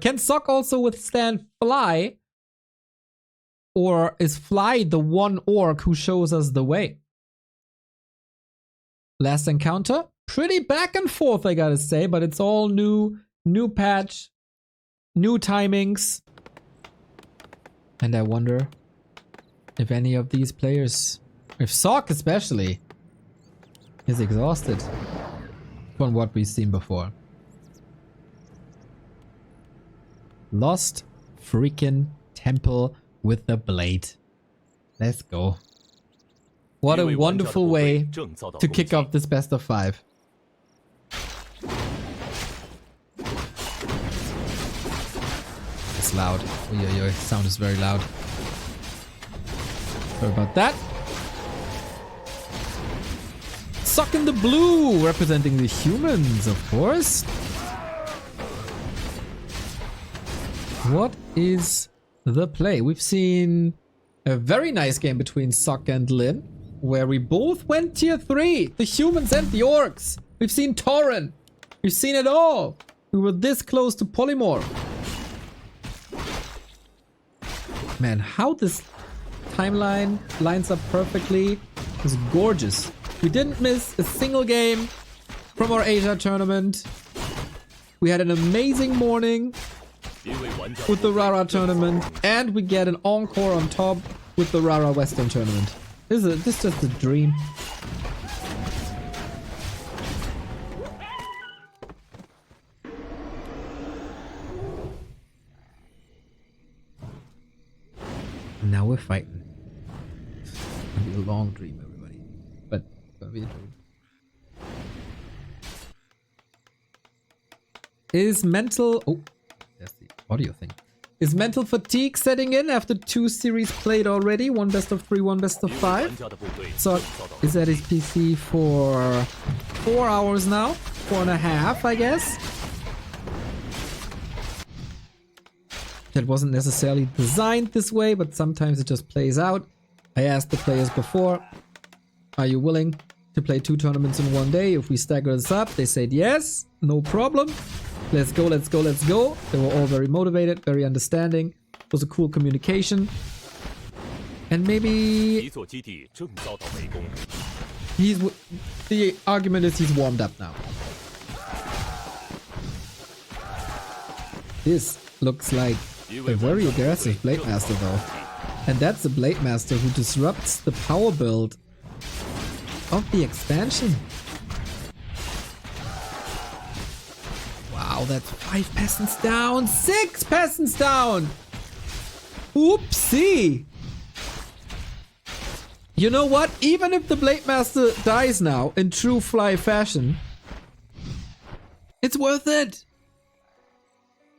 Can Sock also withstand Fly? Or is Fly the one orc who shows us the way? Last encounter? Pretty back and forth, I gotta say, but it's all new patch, new timings. And I wonder if any of these players, if Sock especially, is exhausted from what we've seen before. Lost freaking temple with the blade. Let's go. What a wonderful way to kick off this best of 5. It's loud. Oy, sound is very loud. Sorry about that. Sock in the blue, representing the humans, of course. What is the play? We've seen a very nice game between Sock and Lin, where we both went tier 3, the humans and the orcs. We've seen Tauren. We've seen it all. We were this close to polymorph. Man, how this timeline lines up perfectly is gorgeous. We didn't miss a single game from our Asia tournament. We had an amazing morning with the Rara tournament, and we get an encore on top with the Rara Western tournament. This is just a dream. Now we're fighting. It's gonna be a long dream, everybody. But it's gonna be a dream. Is mental... Oh, there's the audio thing. Is mental fatigue setting in after 2 series played already? 1 best of 3, 1 best of 5. So is at his PC for 4 hours now? 4.5, I guess. That wasn't necessarily designed this way, but sometimes it just plays out. I asked the players before, are you willing to play 2 tournaments in 1 day? If we stagger this up, they said yes, no problem. Let's go, let's go, let's go. They were all very motivated, very understanding. It was a cool communication. And maybe... The argument is he's warmed up now. This looks like a very aggressive Blade Master though. And that's a Blade Master who disrupts the power build of the expansion. Wow, that's 5 peasants down, 6 peasants down! Oopsie! You know what? Even if the Blade Master dies now in true Fly fashion, it's worth it!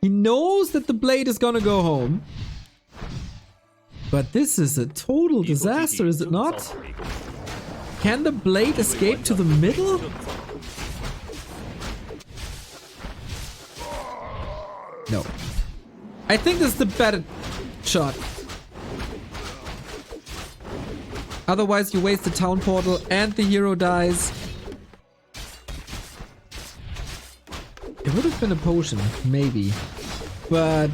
He knows that the blade is gonna go home. But this is a total disaster, is it not? Can the blade escape to the middle? No. I think this is the better shot. Otherwise you waste the town portal and the hero dies. It would have been a potion, maybe. But...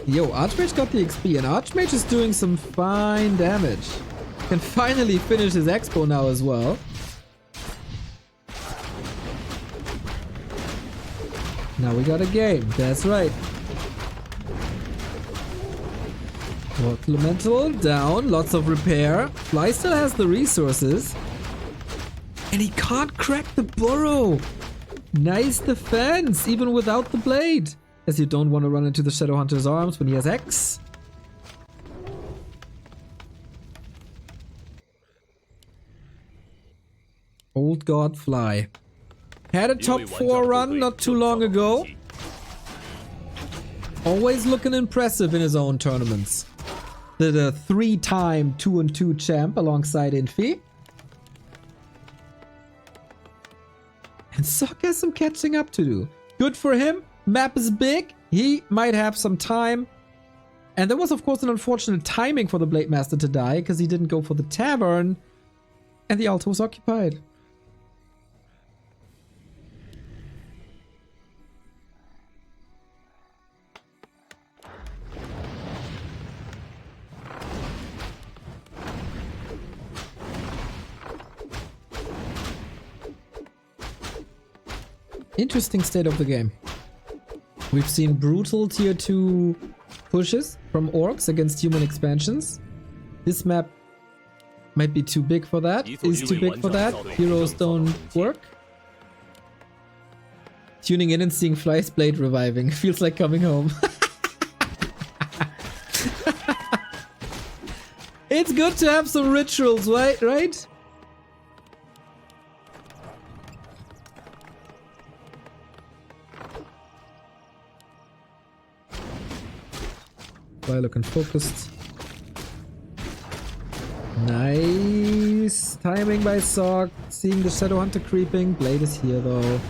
Yo, Archmage got the XP, and Archmage is doing some fine damage. Can finally finish his expo now as well. Now we got a game, that's right. Elemental down, lots of repair. Fly still has the resources. And he can't crack the burrow. Nice defense, even without the blade. As you don't want to run into the Shadowhunter's arms when he has X. Old God Fly. Had a top 4 run not too long ago. Always looking impressive in his own tournaments. The 3-time 2-2 champ alongside Infi. And Sock has some catching up to do. Good for him. Map is big. He might have some time. And there was, of course, an unfortunate timing for the Blade Master to die because he didn't go for the tavern. And the altar was occupied. Interesting state of the game. We've seen brutal tier 2 pushes from orcs against human expansions. This map might be too big for that. Is too big for that. Heroes don't work. Tuning in and seeing Fly's blade reviving. Feels like coming home. It's good to have some rituals, right? Fly looking focused. Nice timing by Sock. Seeing the Shadow Hunter creeping. Blade is here though.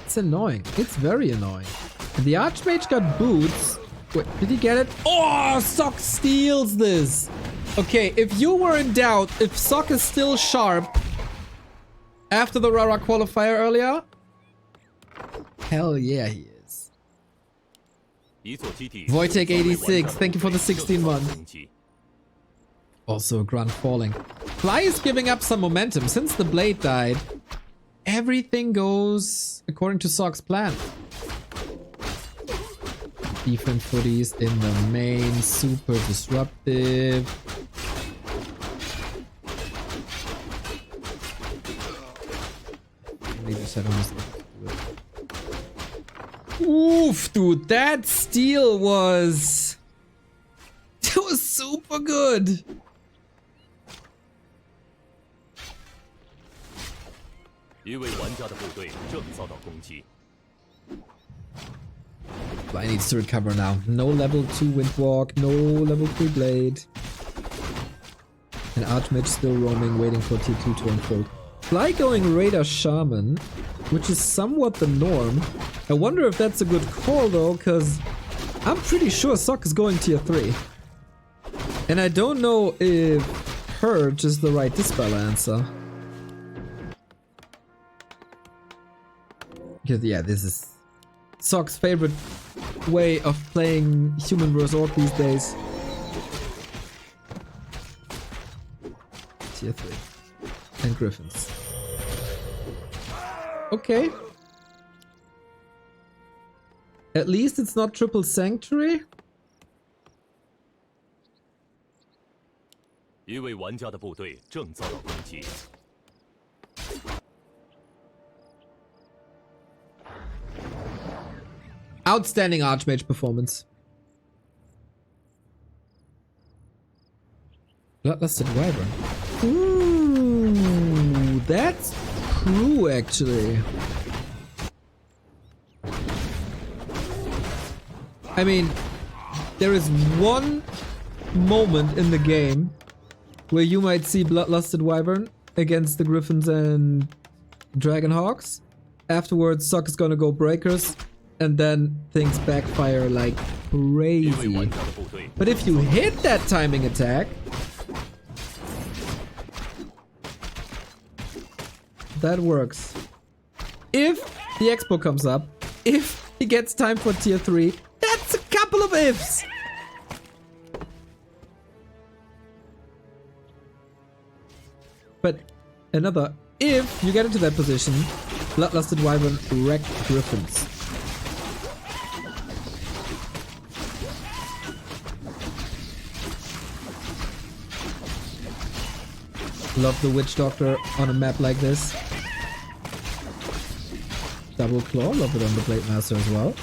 It's annoying. It's very annoying. And the Archmage got boots. Wait, did he get it? Oh, Sock steals this. Okay, if you were in doubt if Sock is still sharp after the Rara qualifier earlier, hell yeah, he is. Wojtek86, thank you for the 16 month. Also a grunt falling. Fly is giving up some momentum. Since the blade died, everything goes according to Sock's plan. Defense footies in the main, super disruptive. Oof, dude, that steal was... That was super good. Fly needs to recover now. No level 2 Windwalk, no level 3 Blade. And Archmage still roaming, waiting for tier 2 to unfold. Fly going Raider Shaman, which is somewhat the norm. I wonder if that's a good call though, because I'm pretty sure Sock is going tier 3. And I don't know if Purge is the right dispel answer. Because yeah, this is Sock's favorite way of playing human vs orc these days. Tier 3. And Griffins. Okay. At least it's not triple sanctuary. Outstanding Archmage performance. Bloodlusted Wyvern. Ooh, that's true actually. I mean, there is one moment in the game where you might see Bloodlusted Wyvern against the Griffins and Dragonhawks. Afterwards, Sock is gonna go Breakers, and then things backfire like crazy. But if you hit that timing attack, that works. If the Expo comes up, if he gets time for tier 3, that's a couple of ifs. But another, if you get into that position, Bloodlusted Wyvern wrecked Griffins. Love the Witch Doctor on a map like this. Double Claw, love it on the Blade Master as well.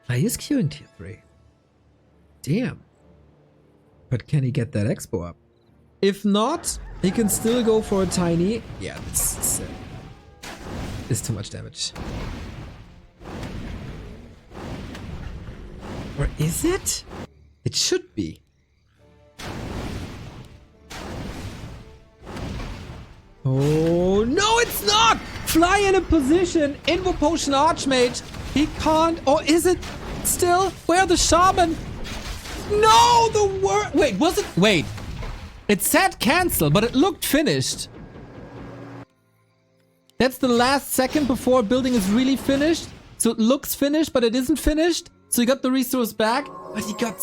Fly is queuing tier 3. Damn. But can he get that Expo up? If not, he can still go for a tiny... Yeah, this is too much damage. Or is it? It should be. Oh, no, it's not! Fly in a position, Invo Potion Archmage. He can't, or is it still? Where the Shaman? No, the word. Wait, was it? Wait. It said cancel, but it looked finished. That's the last second before building is really finished. So it looks finished, but it isn't finished. So he got the resource back, but he got...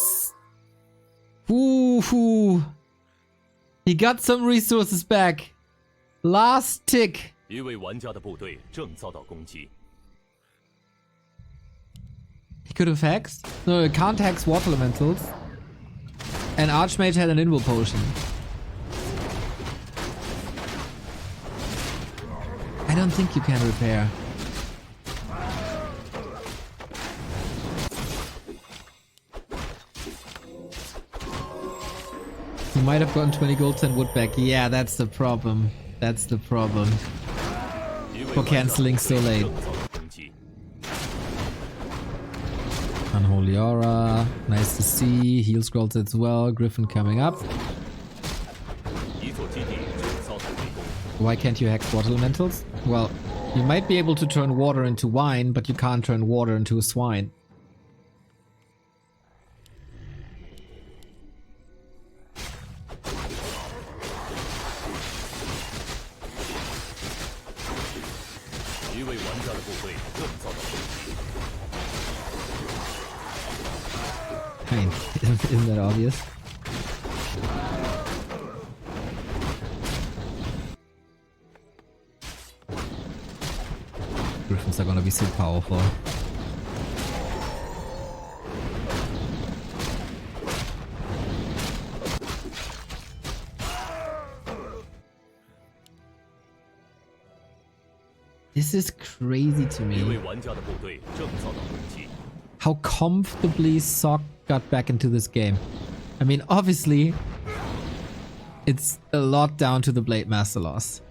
Ooh. He got some resources back. Last tick. 一位玩家的部队正遭到攻击。 He could have hexed. No, he can't hex water elementals. And Archmage had an invul potion. I don't think you can repair. You might have gotten 20 gold, 10 wood back. Yeah, that's the problem. That's the problem. For cancelling so late. Unholy Aura. Nice to see. Heal scrolls as well. Griffin coming up. Why can't you hex water elementals? Well, you might be able to turn water into wine, but you can't turn water into a swine. I mean, isn't that obvious? Griffins are gonna be so powerful. This is crazy to me. How comfortably Sock got back into this game. I mean, obviously, it's a lot down to the Blade Master loss.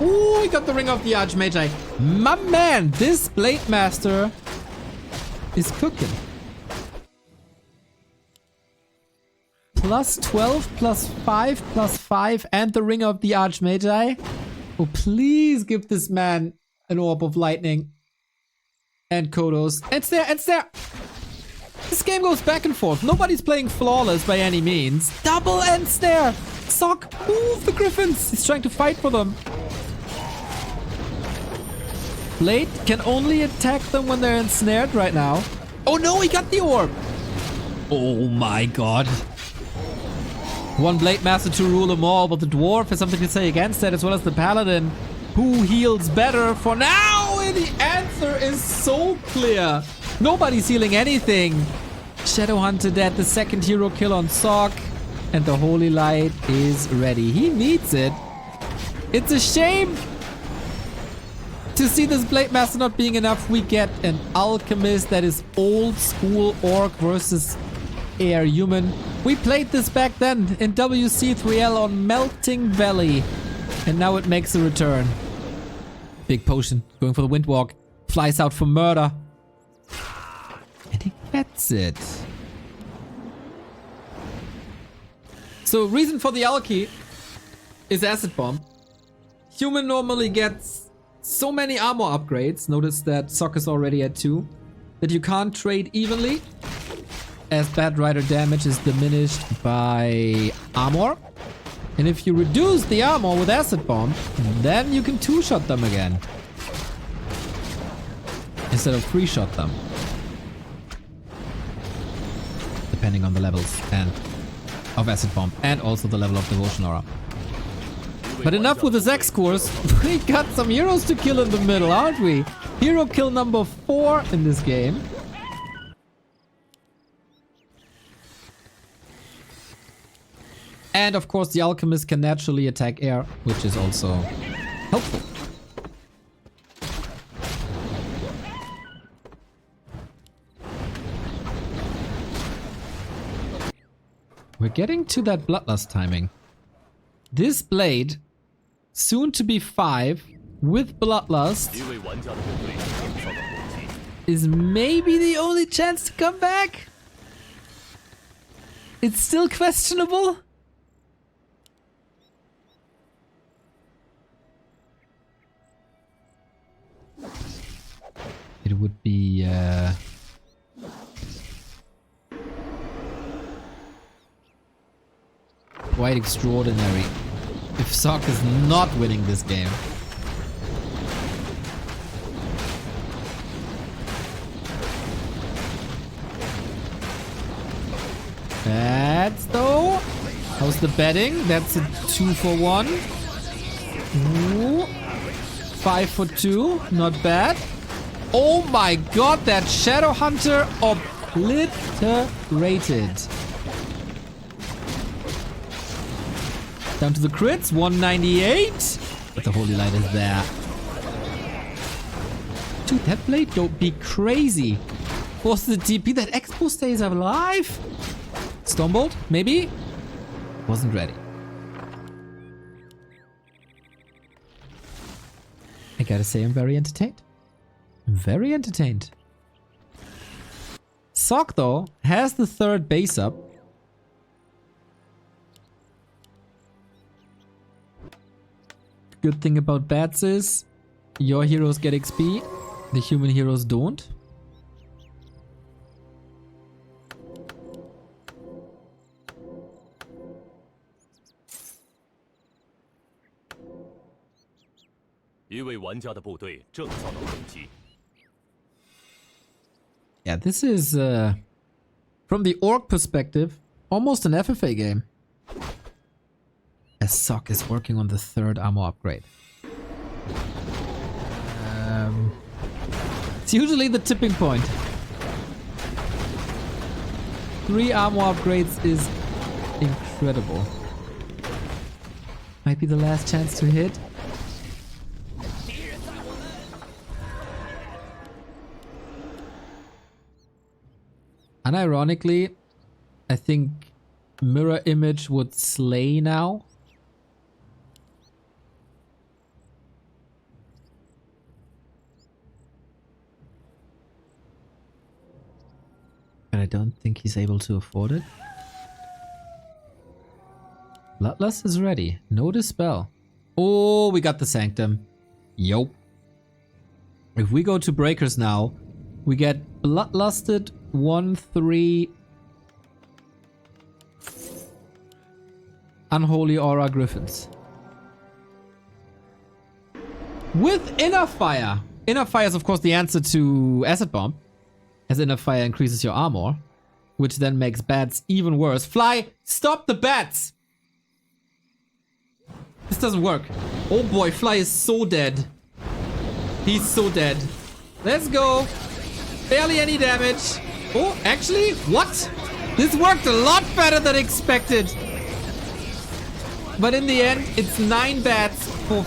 Ooh, he got the Ring of the Archmage. My man, this Blade Master is cooking. Plus 12, plus 5, plus 5, and the Ring of the Archmage. Oh, please give this man an Orb of Lightning. And Kodos. It's there, it's there! This game goes back and forth. Nobody's playing flawless by any means. Double ensnare! Sock, move the Griffins! He's trying to fight for them. Blade can only attack them when they're ensnared right now. Oh no, he got the orb! Oh my god. One Blade Master to rule them all, but the Dwarf has something to say against that, as well as the Paladin. Who heals better for now? And the answer is so clear. Nobody's healing anything. Shadowhunter dead, the second hero kill on Sock. And the Holy Light is ready. He needs it. It's a shame to see this Blade Master not being enough. We get an Alchemist that is old school Orc versus Air Human. We played this back then in WC3L on Melting Valley. And now it makes a return. Big potion. Going for the Windwalk. Flies out for murder. And he gets it. So reason for the Alki is Acid Bomb. Human normally gets so many armor upgrades. Notice that Sock is already at 2. That you can't trade evenly, as Bad Rider damage is diminished by armor. And if you reduce the armor with Acid Bomb, then you can 2-shot them again. Instead of 3-shot them. Depending on the levels and of Acid Bomb, and also the level of Devotion Aura. But enough with the Zex course. We got some heroes to kill in the middle, aren't we? Hero kill number 4 in this game. And of course the Alchemist can naturally attack air, which is also helpful. We're getting to that Bloodlust timing. This blade, soon to be 5, with Bloodlust, is maybe the only chance to come back? It's still questionable? It would be quite extraordinary if Sock is not winning this game. Bats though. How's the betting? That's a 2 for 1. Ooh. 5 for 2. Not bad. Oh my god, that Shadow Hunter obliterated. Down to the crits. 198. But the Holy Light is there. Dude, that blade don't be crazy. Force the TP. That Expo stays alive. Stormbolt, maybe? Wasn't ready. I gotta say, I'm very entertained. Very entertained. Sock, though, has the 3rd base up. Good thing about bats is your heroes get XP, the human heroes don't. Yeah, this is, from the orc perspective, almost an FFA game. As Sock is working on the 3rd armor upgrade. It's usually the tipping point. 3 armor upgrades is incredible. Might be the last chance to hit. Unironically, I think Mirror Image would slay now. But I don't think he's able to afford it. Bloodlust is ready. No dispel. Oh, we got the Sanctum. Yup. If we go to Breakers now, we get Bloodlusted 1-3 Unholy Aura Griffins. With Inner Fire. Inner Fire is of course the answer to Acid Bomb, as Inner Fire increases your armor, which then makes bats even worse. Fly, stop the bats! This doesn't work. Oh boy, Fly is so dead. He's so dead. Let's go. Barely any damage. Oh, actually, what? This worked a lot better than expected. But in the end, it's 9 bats for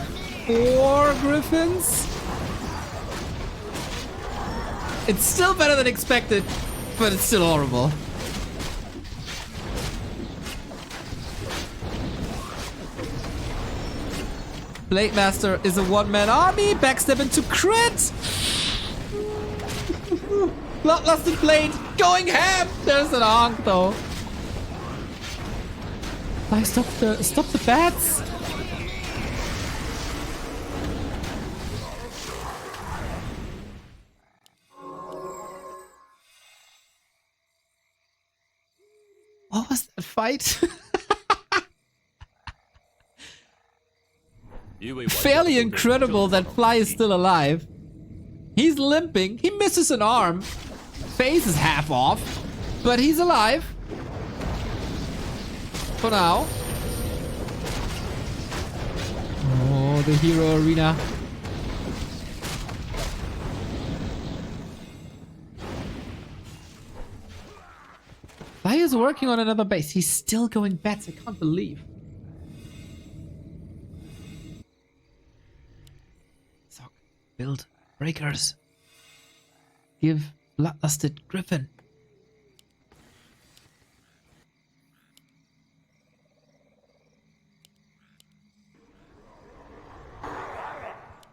4 griffins. It's still better than expected, but it's still horrible. Blade Master is a one-man army. Backstep into crit. Bloodlusted Blade going ham. There's an honk though. Like, stop the bats. What was that fight? Fairly incredible that Fly is still alive. He's limping. He misses an arm. Face is half off. But he's alive. For now. Oh, the hero arena. Fly is working on another base. He's still going bats. I can't believe. Sock, build breakers. Give Bloodlusted Griffin.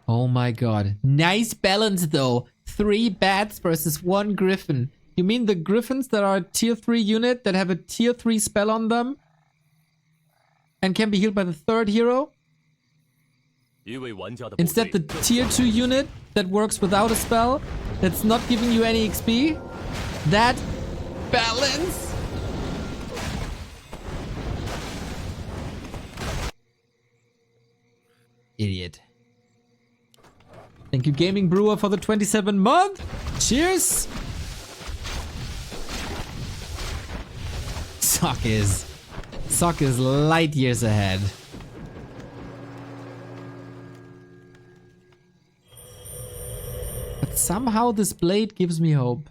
Oh my god. Nice balance though. 3 bats versus 1 griffin. You mean the griffins that are a tier 3 unit that have a tier 3 spell on them? And can be healed by the 3rd hero? Instead the tier 2 unit that works without a spell, that's not giving you any XP? That balance? Idiot. Thank you, Gaming Brewer, for the 27 month. Cheers. Sock is light years ahead. But somehow this blade gives me hope.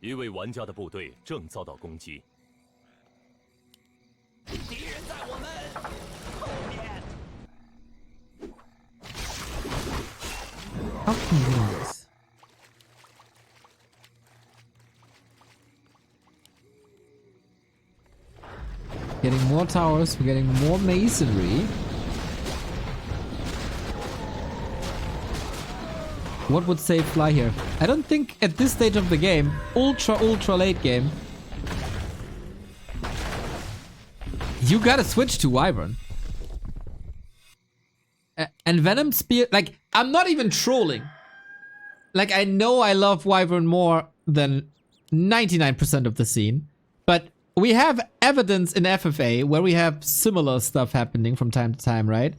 一位玩家的部队正遭到攻击。敌人在我们后面。 How can you do this? Getting more towers, we're getting more masonry. What would save Fly here? I don't think at this stage of the game, ultra late game, you gotta switch to Wyvern. And Venom Spear, like, I'm not even trolling. Like, I know I love Wyvern more than 99% of the scene, but we have evidence in FFA where we have similar stuff happening from time to time, right?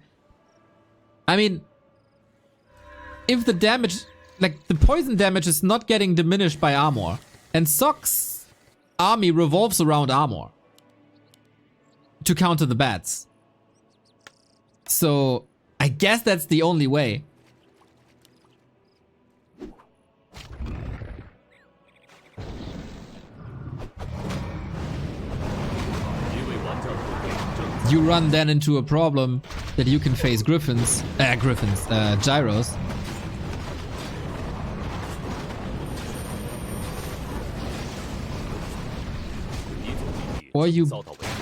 I mean, if the damage, like, the poison damage is not getting diminished by armor, and Sock's army revolves around armor to counter the bats. So, I guess that's the only way. You run then into a problem that you can face gyros. Or you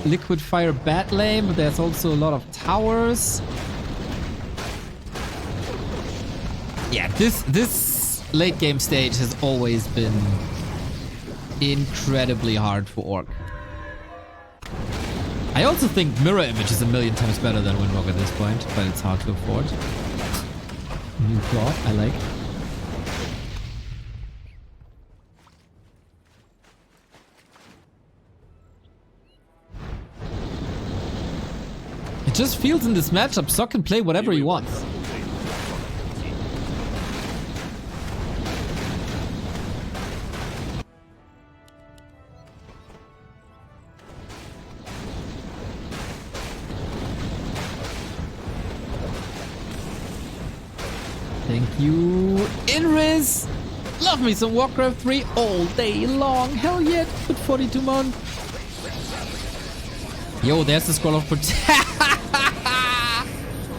liquid fire bat lane, but there's also a lot of towers. Yeah, this late game stage has always been incredibly hard for Orc. I also think Mirror Image is a million times better than Windwalk at this point, but it's hard to afford. New plot, I like. It just feels in this matchup, Sock can play whatever he wants. Thank you, Inris! Love me some Warcraft 3 all day long. Hell yeah, with 42 mon. Yo, there's the Scroll of Protection.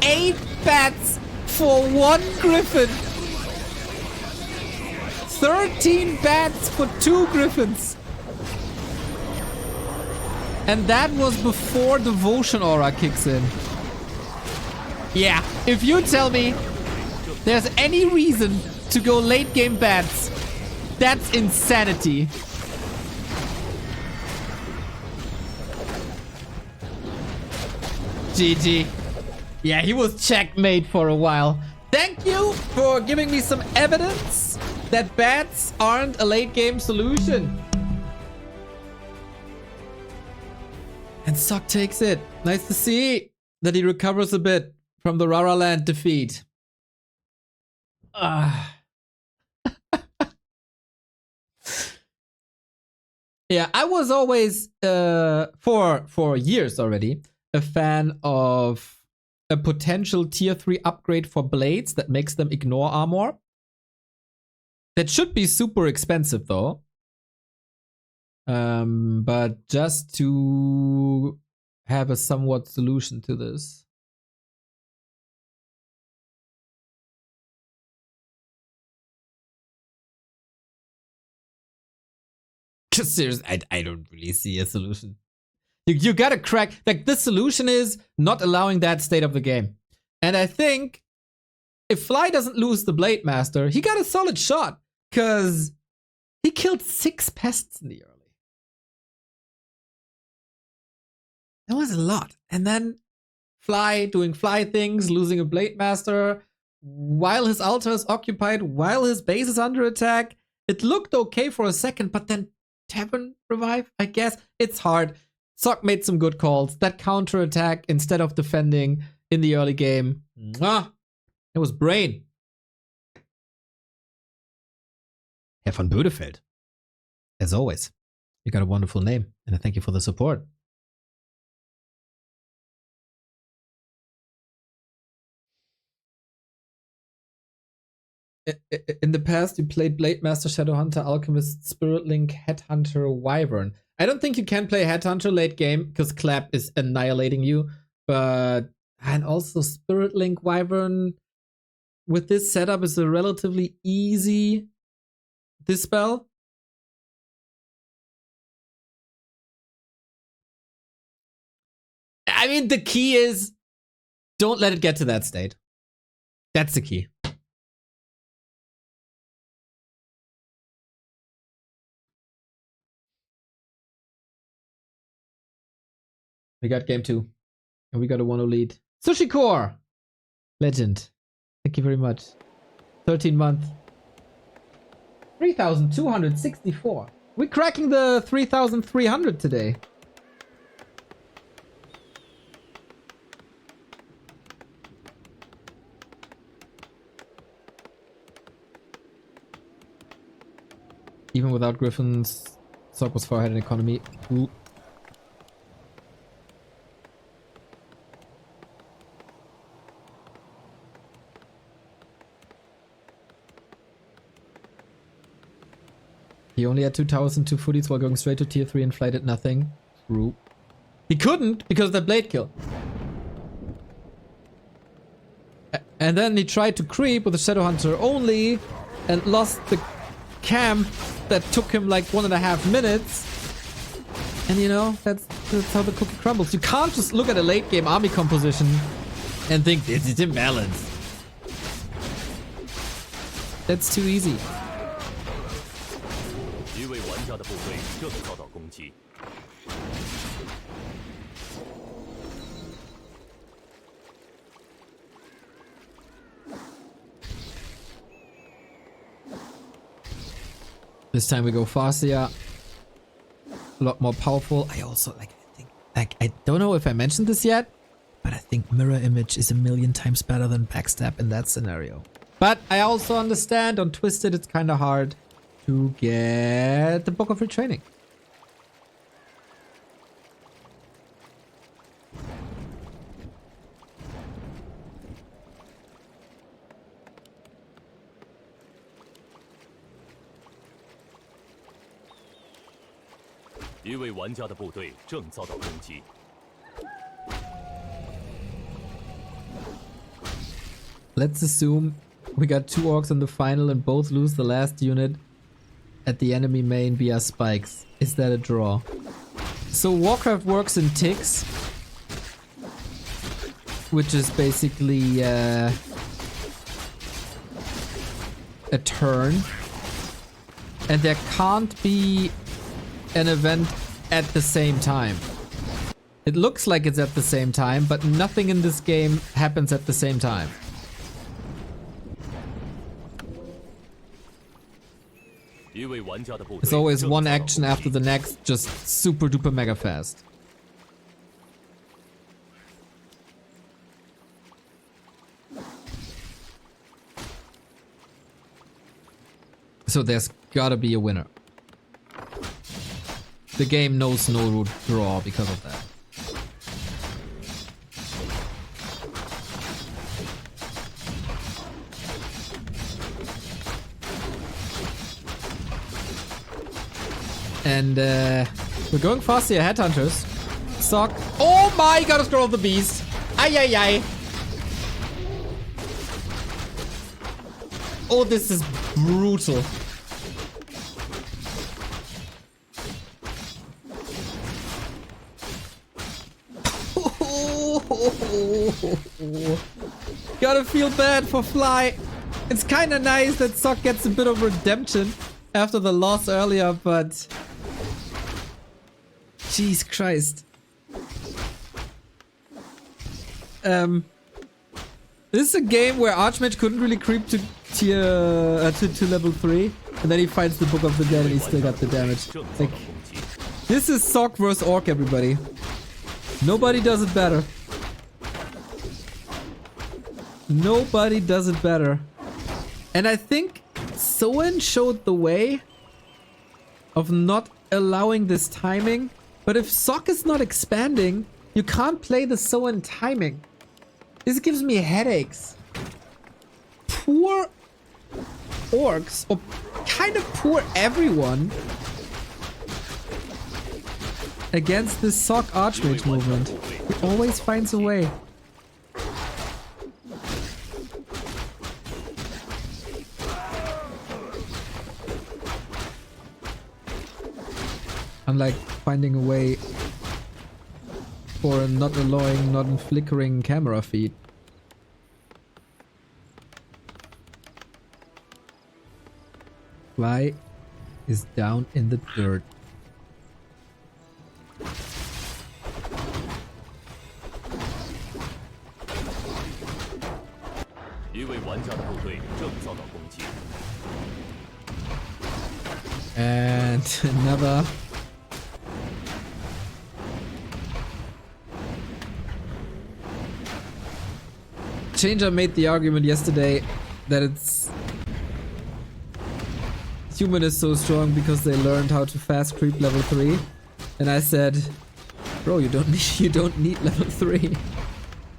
8 bats for 1 griffin. 13 bats for 2 griffins. And that was before Devotion Aura kicks in. Yeah, if you tell me there's any reason to go late game bats, that's insanity. GG. Yeah, he was checkmate for a while. Thank you for giving me some evidence that bats aren't a late game solution. And Sock takes it. Nice to see that he recovers a bit from the Rara Land defeat. Yeah, I was always, for years already, a fan of a potential tier 3 upgrade for blades that makes them ignore armor. That should be super expensive though. But just to have a somewhat solution to this. Just seriously, I don't really see a solution. You gotta crack, like, the solution is not allowing that state of the game. And I think if Fly doesn't lose the Blade Master, he got a solid shot, because he killed 6 pests in the early. That was a lot. And then Fly doing Fly things, losing a Blade Master, while his altar is occupied, while his base is under attack. It looked okay for a second, but then Tavern revive, I guess. It's hard. Sock made some good calls. That counter attack instead of defending in the early game. Mwah! It was brain. Herr von Bödefeld. as always, you got a wonderful name, and I thank you for the support. In the past, you played Blade Master, Shadowhunter, Alchemist, Spirit Link, Headhunter, Wyvern. I don't think you can play Headhunter late game because Clap is annihilating you. But and also Spirit Link, Wyvern with this setup is a relatively easy dispel. I mean, the key is don't let it get to that state. That's the key. We got game 2. And we got a 1-0 lead. Sushi Core! Legend. Thank you very much. 13 month. 3,264. We're cracking the 3,300 today. Even without Griffins, Sock was far ahead in economy. Ooh. He only had 2 towers and 2 footies while going straight to tier 3 and Fly did nothing. True. He couldn't because of that blade kill. And then he tried to creep with the Shadowhunter only and lost the camp that took him like 1.5 minutes. And you know, that's how the cookie crumbles. You can't just look at a late game army composition and think it's imbalanced. That's too easy. This time we go faster. A lot more powerful. I also I don't know if I mentioned this yet, but I think mirror image is 1,000,000 times better than backstab in that scenario. But I also understand on Twisted it's kind of hard to get the Book of Retraining. Let's assume we got 2 orcs in the final and both lose the last unit at the enemy main via spikes. Is that a draw? So Warcraft works in ticks, which is basically a turn. And there can't be an event at the same time. It looks like it's at the same time, but nothing in this game happens at the same time. It's always one action after the next, just super duper mega fast. So there's gotta be a winner. The game knows no draw because of that. And we're going fast here, Headhunters. Sock. Oh my god, scroll of the beast. Ay ay ay. Oh, this is brutal. Gotta feel bad for Fly. It's kinda nice that Sock gets a bit of redemption after the loss earlier, but... Jesus Christ. This is a game where Archmage couldn't really creep to tier... to level 3. And then he fights the Book of the Dead and he still got the damage. Like... This is Sock vs Orc, everybody. Nobody does it better. Nobody does it better. And I think Soen showed the way of not allowing this timing. But if sock is not expanding, you can't play the Soen timing. This gives me headaches. Poor orcs, or kind of poor everyone, against this sock archmage movement. He always finds a way. Unlike finding a way for a not annoying, not flickering camera feed. Fly is down in the dirt. And another. Changer made the argument yesterday that human is so strong because they learned how to fast creep level 3, and I said, bro, you don't need level 3.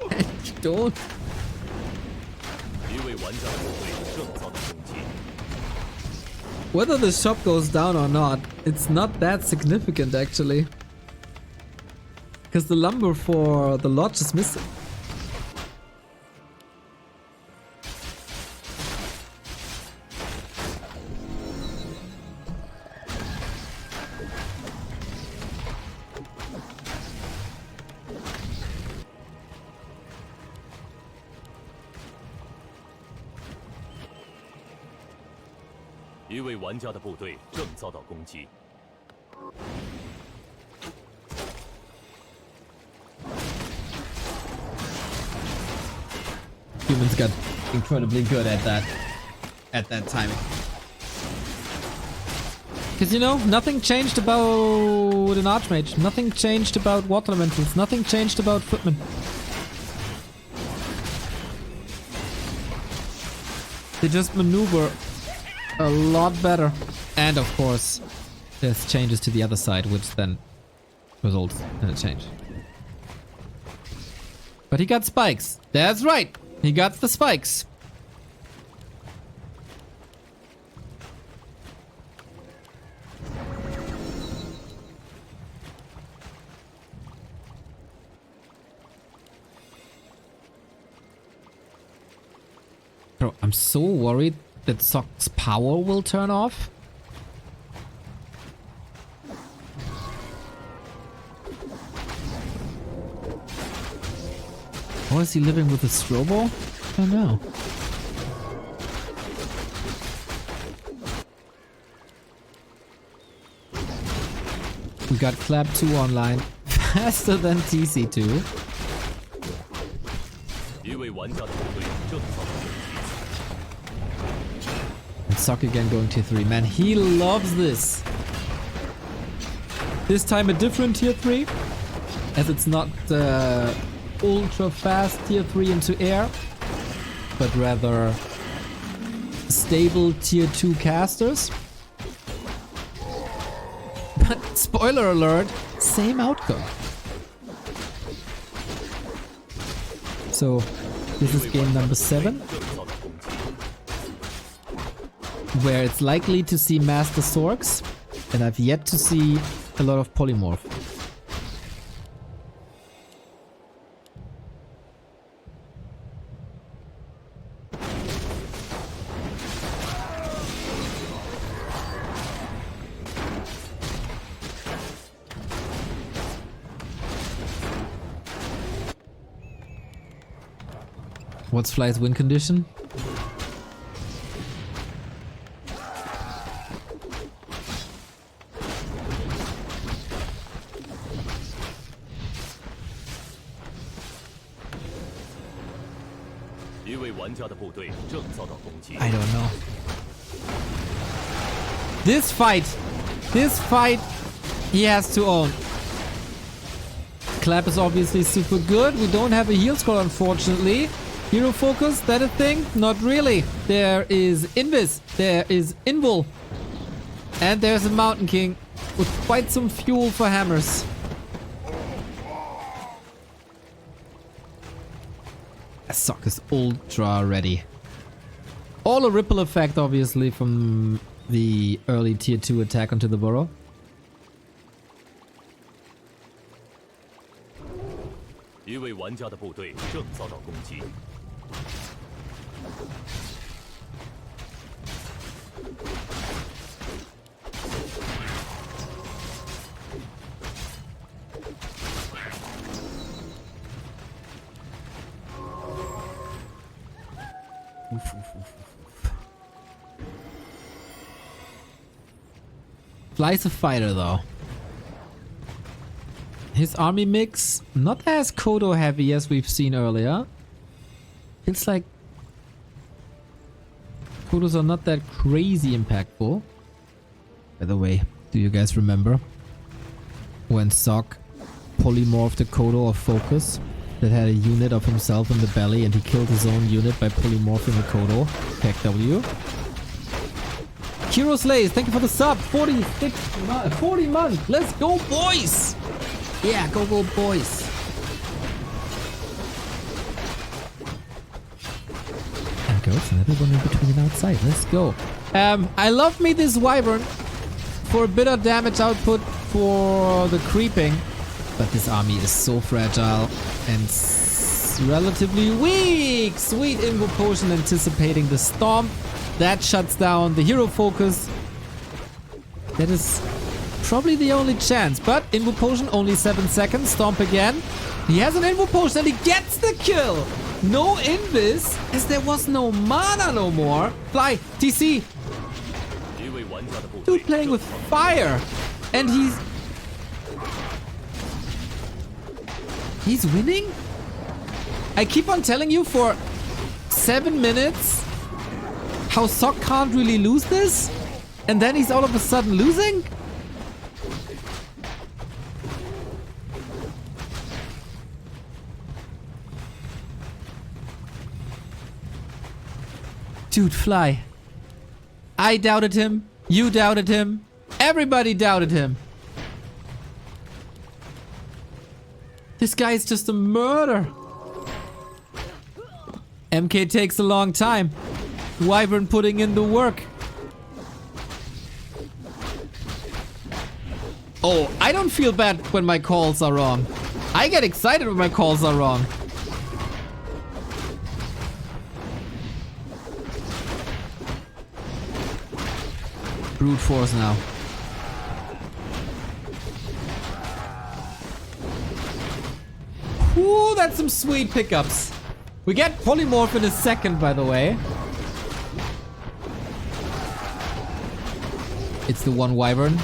And you don't. Whether the shop goes down or not, it's not that significant actually, because the lumber for the lodge is missing. Humans got incredibly good at that timing. Because, you know, nothing changed about an Archmage. Nothing changed about Water Elementals. Nothing changed about Footmen. They just maneuver a lot better. And of course, there's changes to the other side, which then results in a change. But he got spikes. That's right. He got the spikes. Bro, I'm so worried that Sock's power will turn off. Or is he living with a Strobo? I don't know. We got Clap 2 online faster than TC2. And Sock again going tier 3. Man, he loves this. This time a different tier 3, as it's not ultra fast tier 3 into air, but rather stable tier 2 casters. But spoiler alert, same outcome. So this is game number 7, where it's likely to see Master Sorks, and I've yet to see a lot of Polymorph. What's Fly's win condition? I don't know. This fight, he has to own. Clap is obviously super good. We don't have a heal score, unfortunately. Hero focus, that a thing? Not really. There is Invis. There is Invul. And there's a Mountain King with quite some fuel for hammers. Sock is ultra ready. All a ripple effect, obviously, from the early tier 2 attack onto the burrow. Fly's a fighter though. His army mix, not as Kodo heavy as we've seen earlier. Feels like Kodos are not that crazy impactful. By the way, do you guys remember when Sock polymorphed a Kodo of Focus that had a unit of himself in the belly and he killed his own unit by polymorphing a Kodo? Tech W. Hero Slays, thank you for the sub. 40 months. Let's go, boys. Yeah, go boys. And goes and everyone in between and outside. Let's go. I love me this Wyvern for a bit of damage output for the creeping. But this army is so fragile and relatively weak. Sweet Invo Potion anticipating the Stomp. That shuts down the hero focus. That is probably the only chance. But Invo Potion, only 7 seconds. Stomp again. He has an Invo Potion and he gets the kill. No Invis, as there was no mana no more. Fly, TC. Dude playing with fire. And he's winning? I keep on telling you for 7 minutes how Sock can't really lose this, and then he's all of a sudden losing? Dude, Fly. I doubted him. You doubted him. Everybody doubted him. This guy is just a murder. MK takes a long time. Wyvern putting in the work. Oh, I don't feel bad when my calls are wrong. I get excited when my calls are wrong. Brute force now. Ooh, that's some sweet pickups. We get polymorph in a second, by the way. It's the one Wyvern.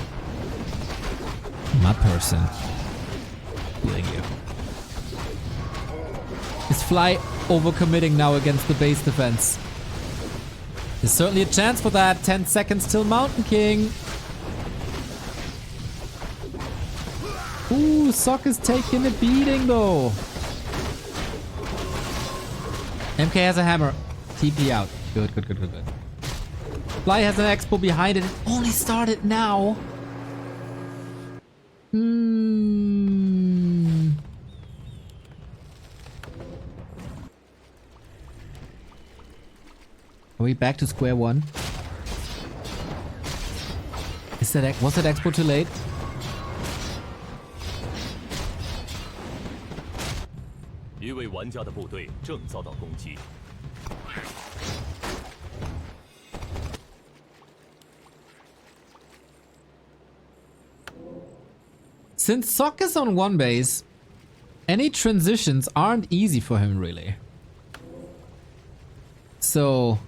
My person. Feeling you. Is Fly overcommitting now against the base defense? There's certainly a chance for that. 10 seconds till Mountain King. Ooh, Sock is taking a beating though. MK has a hammer. TP out. Good. Fly has an expo behind it. It only started now. Are we back to square one? Was that expo too late? Since Sock is on one base, any transitions aren't easy for him really. So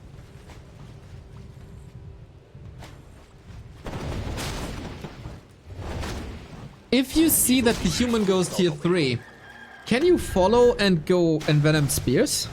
if you see that the human goes tier 3, can you follow and go envenom spears?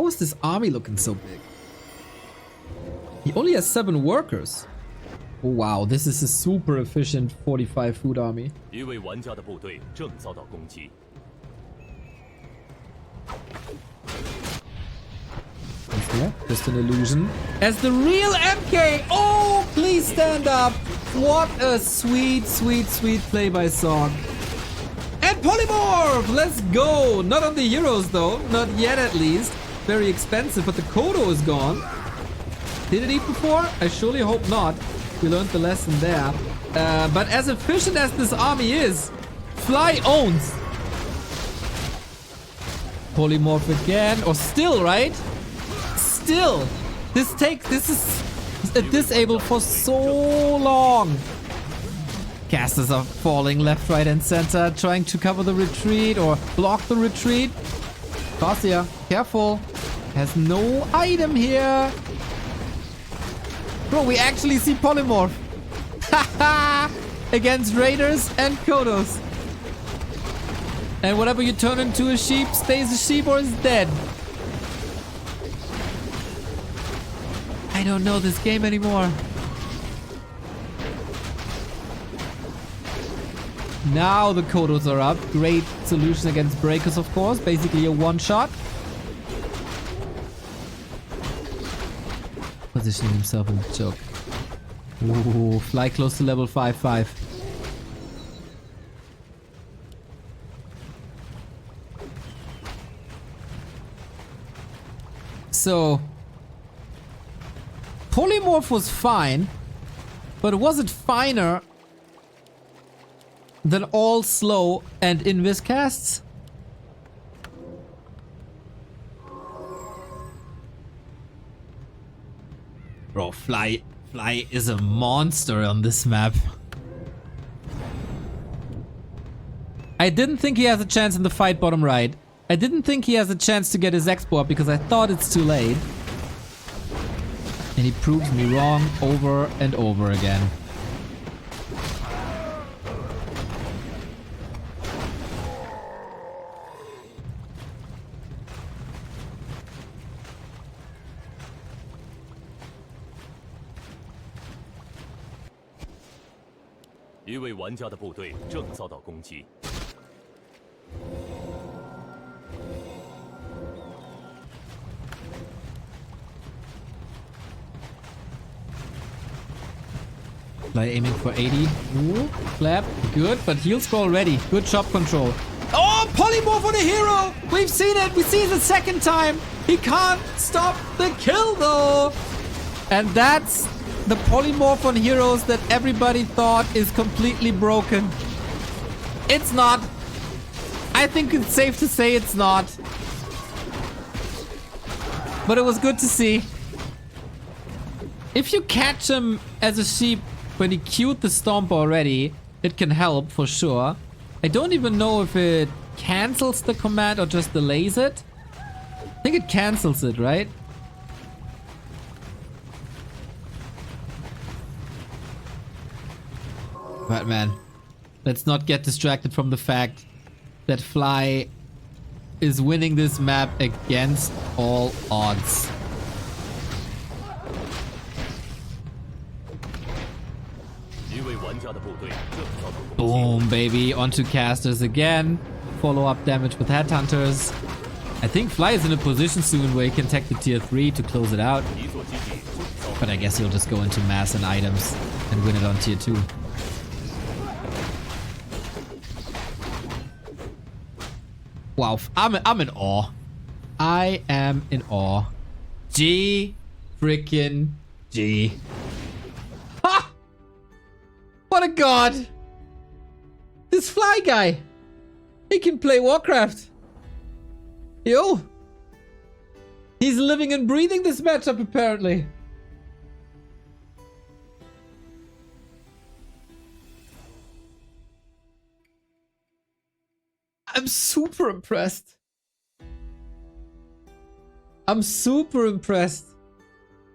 is this army looking so big? He only has 7 workers. Oh, wow, this is a super efficient 45 food army. 一位玩家的部队正遭到攻击。 Just an illusion. As the real MK! Oh, please stand up! What a sweet, sweet, sweet play by Song. And Polymorph! Let's go! Not on the heroes though. Not yet at least. Very expensive, but the Kodo is gone. Did it eat before? I surely hope not. We learned the lesson there. But as efficient as this army is, Fly owns. Polymorph again. Or still, right? Still. This is disabled for so long. Casters are falling left, right, and center, trying to cover the retreat or block the retreat. Garcia, careful. Has no item here. Bro, we actually see Polymorph. Haha! Against Raiders and Kodos. And whatever you turn into a sheep stays a sheep or is dead. I don't know this game anymore. Now the Kodos are up. Great solution against Breakers, of course. Basically a one-shot. Positioning himself in the choke. Ooh, Fly close to level 5-5. So... Polymorph was fine, but was it finer than all slow and invis casts? Bro, Fly is a monster on this map. I didn't think he has a chance in the fight bottom right. I didn't think he has a chance to get his export because I thought it's too late. And he proves me wrong over and over again.一位玩家的部队正遭到攻击。 Fly aiming for 80. Ooh, clap. Good, but heal scroll ready. Good chop control. Oh, Polymorph on a hero! We've seen it! We see it the second time! He can't stop the kill though! And that's the Polymorph on heroes that everybody thought is completely broken. It's not. I think it's safe to say it's not. But it was good to see. If you catch him as a sheep when he queued the stomp already, it can help for sure. I don't even know if it cancels the command or just delays it. I think it cancels it, right? But man, let's not get distracted from the fact that Fly is winning this map against all odds. Boom, baby. Onto casters again. Follow-up damage with headhunters. I think Fly is in a position soon where he can tech the tier 3 to close it out. But I guess he'll just go into mass and items and win it on tier 2. Wow, I'm in awe. I am in awe. G freaking G. Ha! What a god! This Fly guy! He can play Warcraft! Yo! He's living and breathing this matchup apparently. I'm super impressed. I'm super impressed.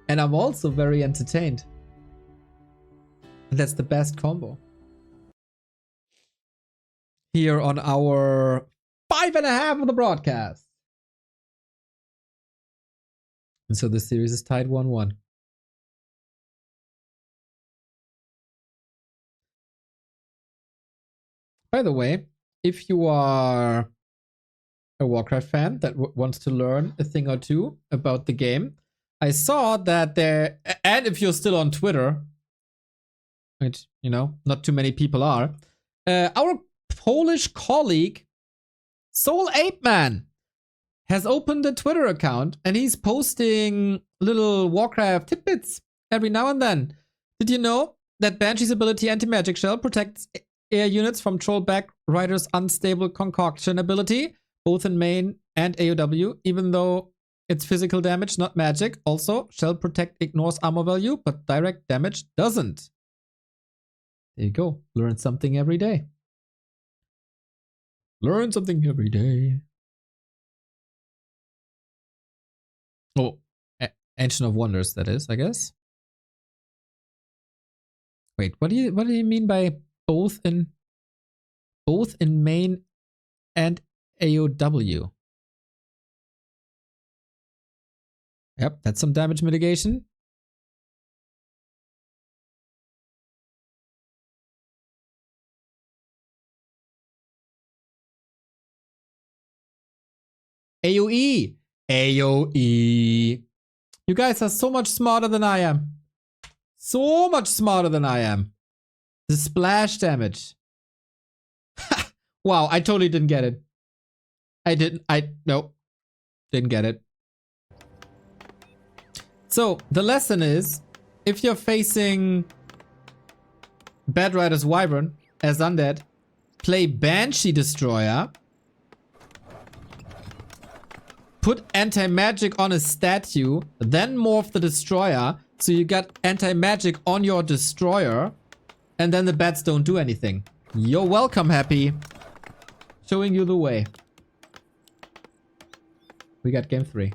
And I'm also very entertained. And that's the best combo. Here on our 5.5 of the broadcast. And so the series is tied 1-1. By the way, if you are a Warcraft fan that wants to learn a thing or two about the game, I saw that there, and if you're still on Twitter, which, you know, not too many people are, our Polish colleague, Soul Ape Man, has opened a Twitter account and he's posting little Warcraft tidbits every now and then. Did you know that Banshee's ability Anti-Magic Shell protects air units from Trollback Rider's unstable concoction ability, both in main and AOW, even though it's physical damage, not magic. Also, Shell Protect ignores armor value, but direct damage doesn't. There you go. Learn something every day. Learn something every day. Oh, Ancient of Wonders, that is, I guess. Wait, what do you mean by both in main and AOW? Yep, that's some damage mitigation. AoE! AoE! You guys are so much smarter than I am. So much smarter than I am. The splash damage. Wow, I totally didn't get it. Nope. Didn't get it. So, the lesson is, if you're facing Bad Rider's Wyvern as undead, play Banshee Destroyer, put anti-magic on a statue, then morph the destroyer, so you got anti-magic on your destroyer, and then the bats don't do anything. You're welcome, Happy. Showing you the way. We got game 3.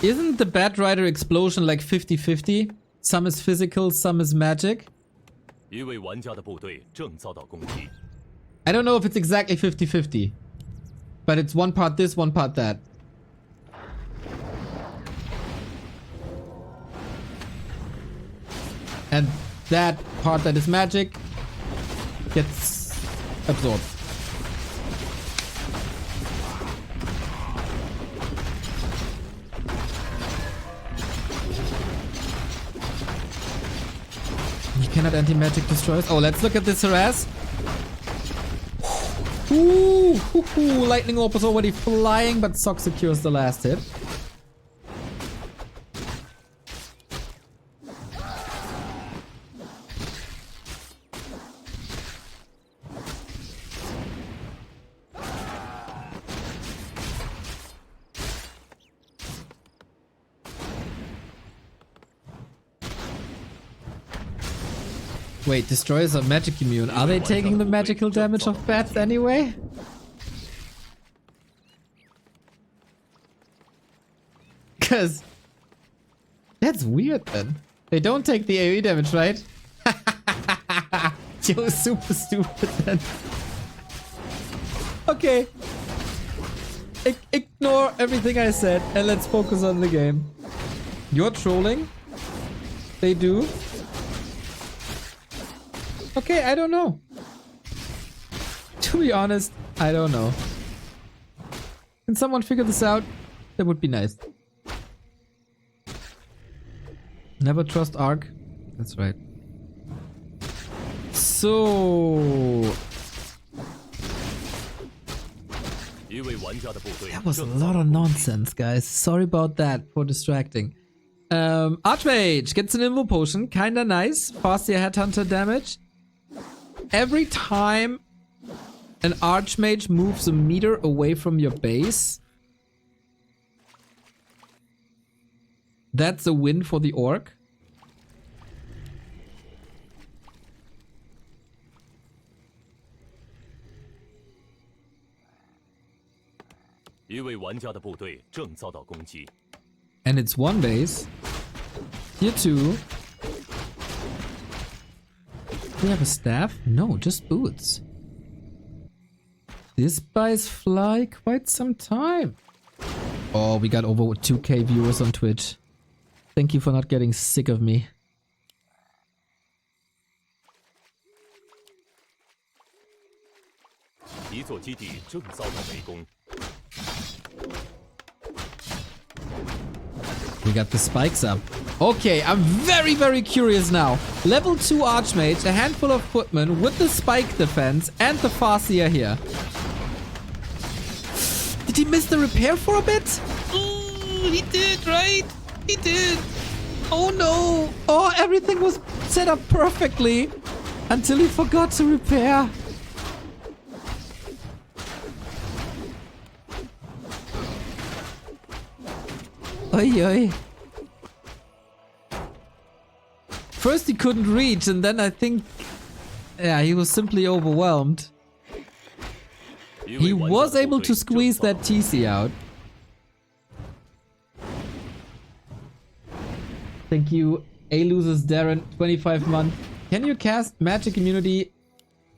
Isn't the Bat Rider explosion like 50-50? Some is physical, some is magic? 一位玩家的部队正遭到攻击。 I don't know if it's exactly 50-50. But it's one part this, one part that. And that part that is magic gets absorbed. You cannot anti-magic destroy us. Oh, let's look at this harass. Ooh, lightning orb was already flying, but Sock secures the last hit. Wait, destroyers are magic immune. Are they taking the magical damage of bats anyway? Cause that's weird then. They don't take the AoE damage, right? You're super stupid then. Okay. Ignore everything I said and let's focus on the game. You're trolling. They do. Okay, I don't know. To be honest, I don't know. Can someone figure this out? That would be nice. Never trust Arc. That's right. So... that was a lot of nonsense, guys. Sorry about that for distracting. Archmage gets an Invo Potion. Kinda nice. Fast your Headhunter damage. Every time an Archmage moves a meter away from your base, that's a win for the Orc. And it's one base. Tier 2. Do we have a staff? No, just boots. This buys Fly quite some time. Oh, we got over 2k viewers on Twitch. Thank you for not getting sick of me. We got the spikes up. Okay, I'm very, very curious now. Level 2 Archmage, a handful of footmen with the spike defense and the Farseer here. Did he miss the repair for a bit? Ooh, he did, right? He did. Oh no. Oh, everything was set up perfectly until he forgot to repair. Oi, oi. First he couldn't reach, and then I think... yeah, he was simply overwhelmed. He was able to squeeze that TC out. Thank you, A-Losers Darren, 25 months. Can you cast Magic Immunity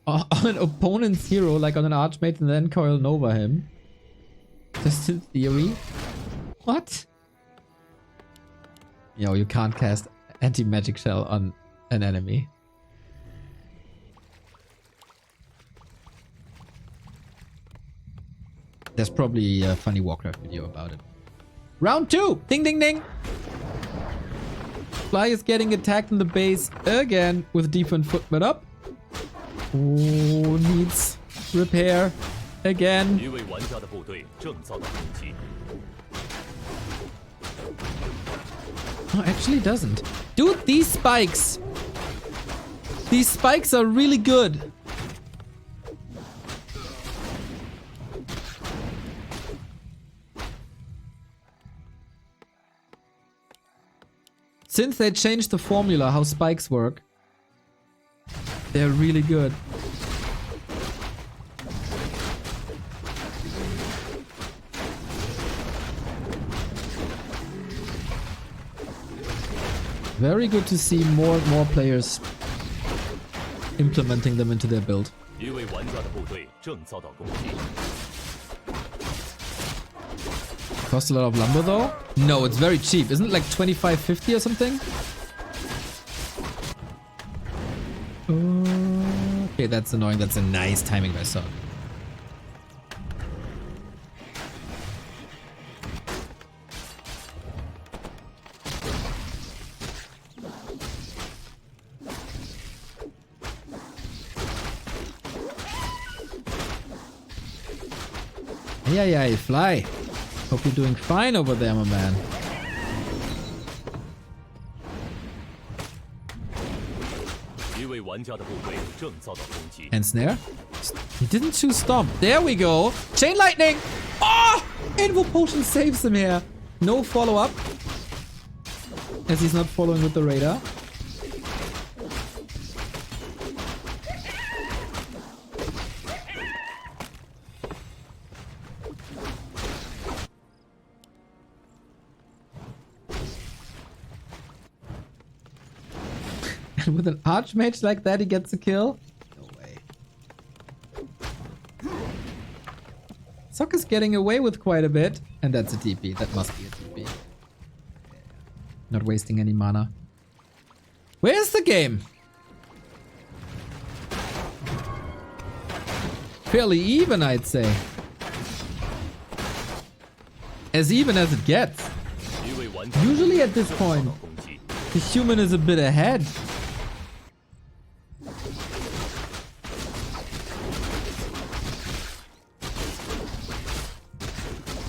on an opponent's hero, like on an Archmage, and then Coil Nova him? Just in theory? What? Yo, you can't cast Anti-Magic Shell on an enemy. There's probably a funny Warcraft video about it. Round 2! Ding ding ding! Fly is getting attacked in the base again with defense footman up. Oh, needs repair again. No, actually doesn't. Dude, these spikes. These spikes are really good. Since they changed the formula how spikes work, they're really good. Very good to see more and more players implementing them into their build. Costs a lot of lumber though? No, it's very cheap. Isn't it like 25.50 or something? Okay, that's annoying. That's a nice timing by Sog. Yeah, Fly. Hope you're doing fine over there, my man. And snare? He didn't choose stomp. There we go. Chain lightning. Oh! Invo potion saves him here. No follow-up. As he's not following with the radar. And with an Archmage like that, he gets a kill? No way. Sok is getting away with quite a bit. And that's a TP. That must be a TP. Not wasting any mana. Where's the game? Fairly even, I'd say. As even as it gets. Usually at this point, the human is a bit ahead.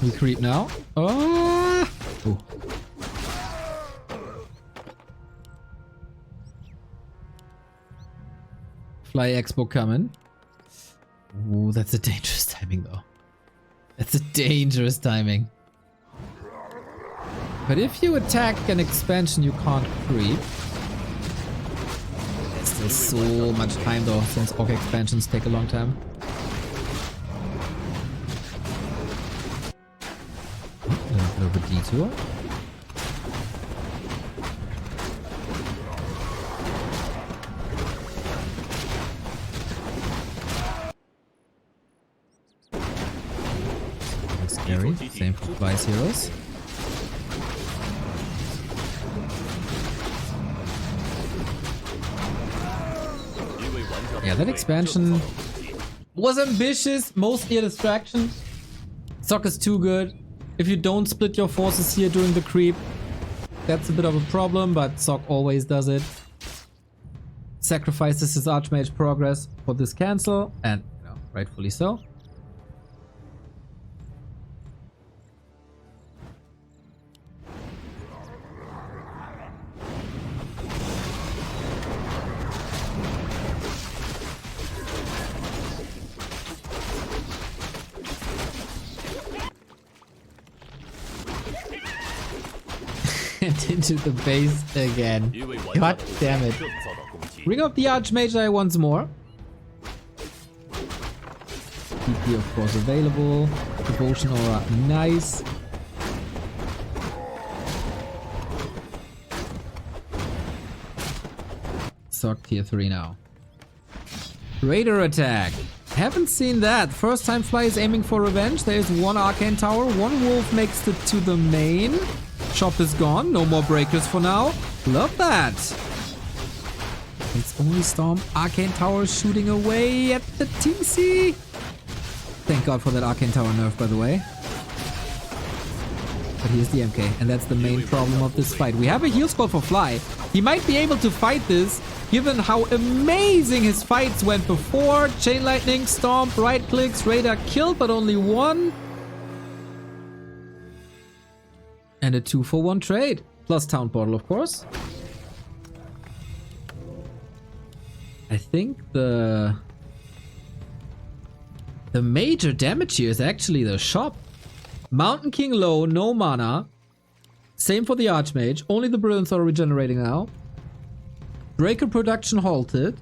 We creep now. Oh! Ooh. Fly Expo coming. Ooh, that's a dangerous timing though. That's a dangerous timing. But if you attack an expansion, you can't creep. There's still so much time though, since orc expansions take a long time. A little bit detour. scary. Same for Fly's heroes. Yeah, that expansion was ambitious, mostly a distraction. Sock is too good. If you don't split your forces here during the creep, that's a bit of a problem, but Sock always does it. Sacrifices his Archmage progress for this cancel, and you know, rightfully so. And into the base again. God damn it. Ring of the Archmage once more. TP of course available. Devotion Aura, nice. Sock tier 3 now. Raider attack. Haven't seen that. First time Fly is aiming for revenge. There is one Arcane Tower. One Wolf makes it to the main. Shop is gone. No more breakers for now. Love that. It's only Storm. Arcane Tower shooting away at the TC. Thank God for that Arcane Tower nerf, by the way. But here's the MK, and that's the main problem of this fight. We have a heal scroll for Fly. He might be able to fight this, given how amazing his fights went before. Chain Lightning, Stomp, right clicks, Raider killed, but only one. And a 2-for-1 trade. Plus Town Portal, of course. I think the major damage here is actually the shop. Mountain King low, no mana. Same for the Archmage. Only the Brilliants are regenerating now. Breaker production halted.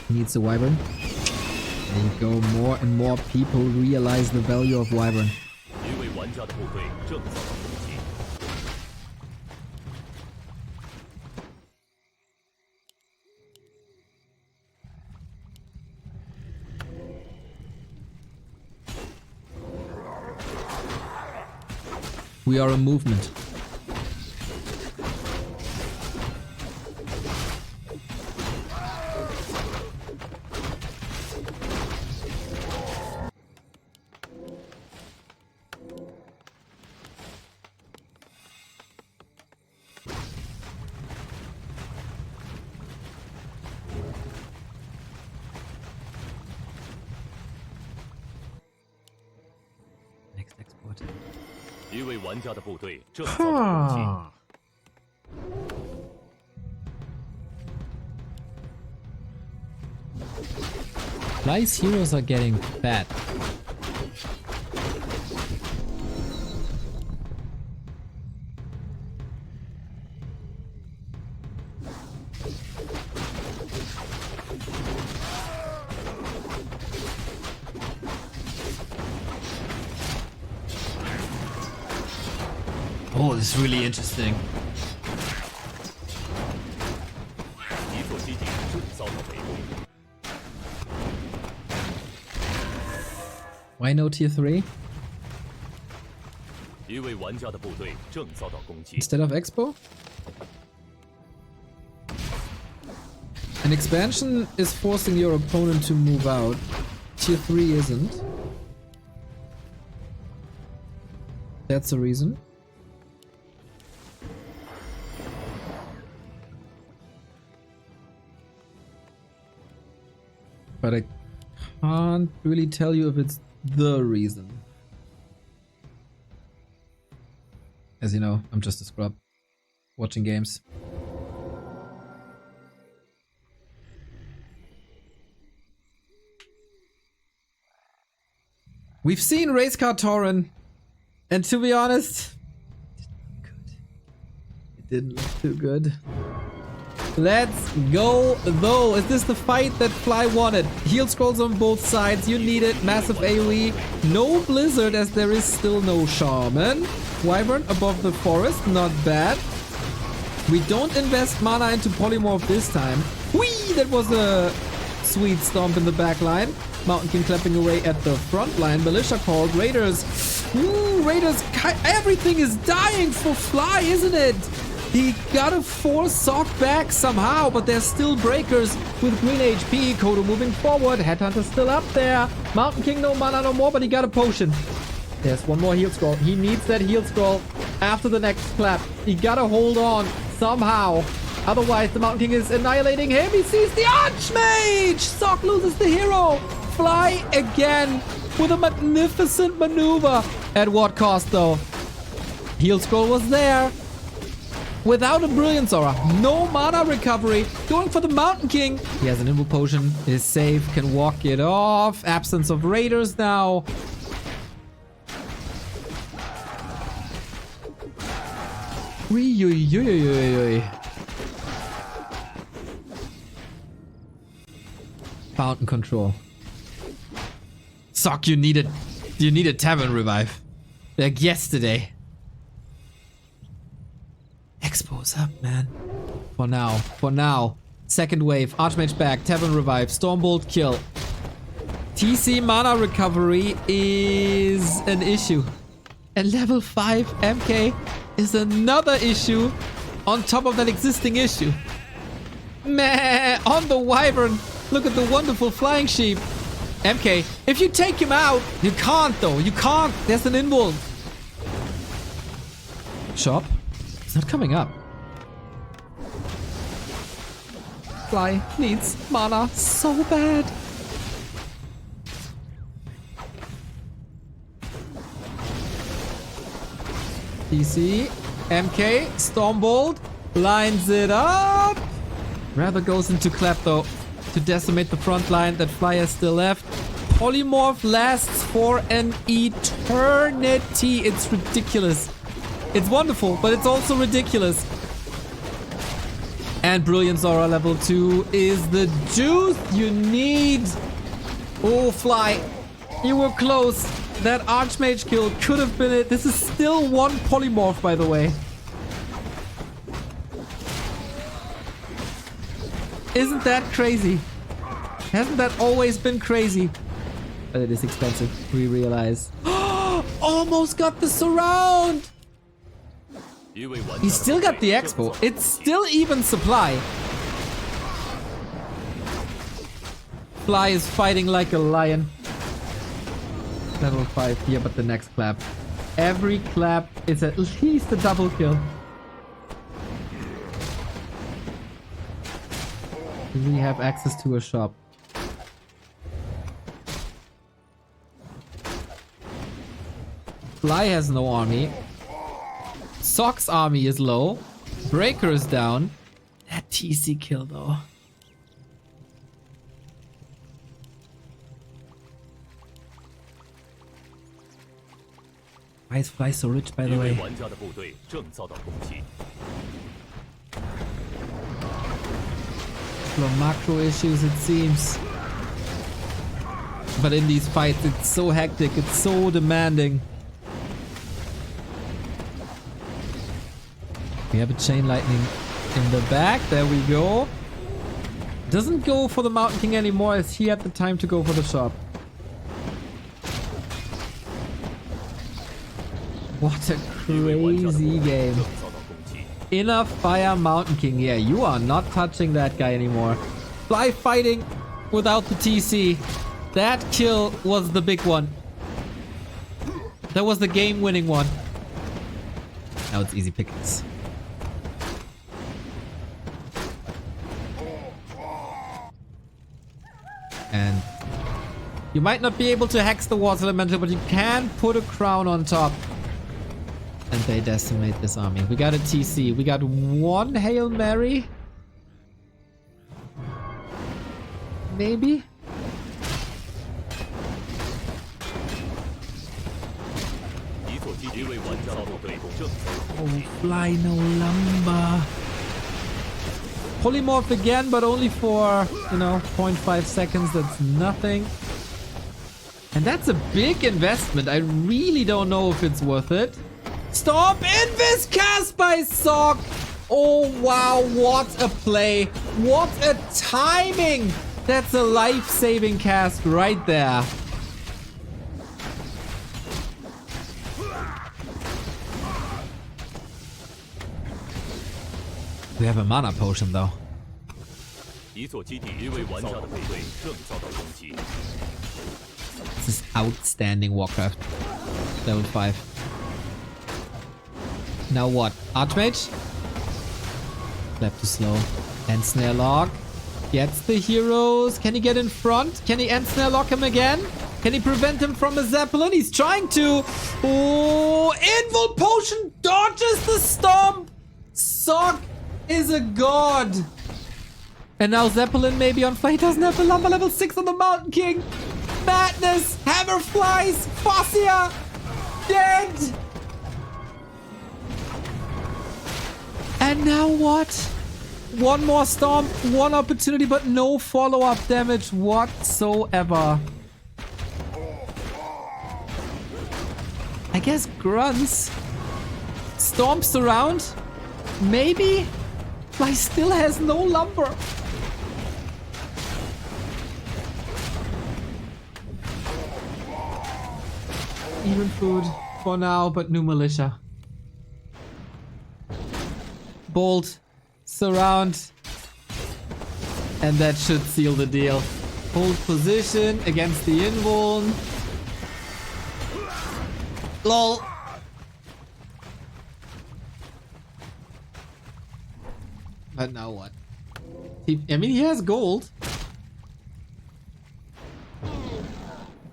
Needs a Wyvern. There you go. More and more people realize the value of Wyvern. We are a movement. Next export. 一位玩家的部队正遭到攻击。 Fly's heroes are getting fat. Oh, this is really interesting. 一座基地正遭到围攻。 Why no tier 3? 一位玩家的部队正遭到攻击。 Instead of Expo? An expansion is forcing your opponent to move out. Tier 3 isn't. That's the reason. But I can't really tell you if it's the reason. As you know, I'm just a scrub watching games. We've seen Racecar Tauren, and to be honest, it didn't look too good. Let's go though. Is this the fight that Fly wanted? Heal scrolls on both sides. You need it. Massive AoE. No Blizzard as there is still no Shaman. Wyvern above the forest. Not bad. We don't invest mana into Polymorph this time. Whee! That was a sweet stomp in the back line. Mountain King clapping away at the front line. Militia called. Raiders. Ooh, Raiders. Everything is dying for Fly, isn't it? He gotta force Sock back somehow, but there's still breakers with green HP. Kodo moving forward. Headhunter's still up there. Mountain King no mana no more, but he got a potion. There's one more heal scroll. He needs that heal scroll after the next clap. He gotta hold on somehow. Otherwise, the Mountain King is annihilating him. He sees the Archmage. Sock loses the hero. Fly again with a magnificent maneuver. At what cost, though? Heal scroll was there. Without a Brilliance Aura. No mana recovery. Going for the Mountain King. He has an Invul Potion. Is safe. Can walk it off. Absence of Raiders now. Fountain control. Sock, you need a Tavern Revive. Like yesterday. Expo's up, man. For now. Second wave. Archmage back. Tavern Revive. Stormbolt kill. TC mana recovery is an issue. And level 5 MK is another issue on top of that existing issue. Meh, on the Wyvern. Look at the wonderful flying sheep. MK, if you take him out, you can't though. You can't. There's an invul. Shop. It's not coming up. Fly needs mana so bad. DC, MK, Stormbolt, lines it up. Rather goes into clap though to decimate the front line that Fly is still left. Polymorph lasts for an eternity. It's ridiculous. It's wonderful, but it's also ridiculous. And Brilliance Aura level 2 is the juice you need. Oh, Fly, you were close. That Archmage kill could have been it. This is still one Polymorph, by the way. Isn't that crazy? Hasn't that always been crazy? But it is expensive, we realize. Almost got the surround! He still got the expo. It's still even supply. Fly is fighting like a lion. Level 5 here, but the next clap. Every clap is at least a double kill. We have access to a shop. Fly has no army. Sock's army is low. Breaker is down. That TC kill though. Why is Fly so rich, by the way? From macro issues, it seems. But in these fights, it's so hectic, it's so demanding. We have a Chain Lightning in the back. There we go. Doesn't go for the Mountain King anymore, as he had the time to go for the shop. What a crazy game. Enough fire, Mountain King. Yeah, you are not touching that guy anymore. Fly fighting without the TC. That kill was the big one. That was the game-winning one. Now it's easy pickings. And you might not be able to hex the Water Elemental, but you can put a crown on top. And they decimate this army. We got a TC. We got one Hail Mary. Maybe? Oh, Fly no lumber. Polymorph again, but only for, you know, 0.5 seconds. That's nothing. And that's a big investment. I really don't know if it's worth it. Stop! Invis cast by Sock! Oh, wow. What a play. What a timing. That's a life-saving cast right there. We have a mana potion though. 一座基地因为玩家的部队正遭到攻击。 This is outstanding Warcraft. Level 5. Now what? Archmage? Clap to slow. End snare lock. Gets the heroes. Can he get in front? Can he end snare lock him again? Can he prevent him from a Zeppelin? He's trying to. Oh, Invul Potion dodges the stomp. Sock is a god. And now Zeppelin may be on fire. He doesn't have the lumber level 6 on the Mountain King. Madness. Hammer flies. Fascia. Dead. And now what? One more stomp, one opportunity, but no follow-up damage whatsoever. I guess grunts. Stomps around. Maybe? Fly still has no lumber. Even food for now, but new militia. Bolt. Surround. And that should seal the deal. Hold position against the invuln. LOL. But now what? I mean, he has gold.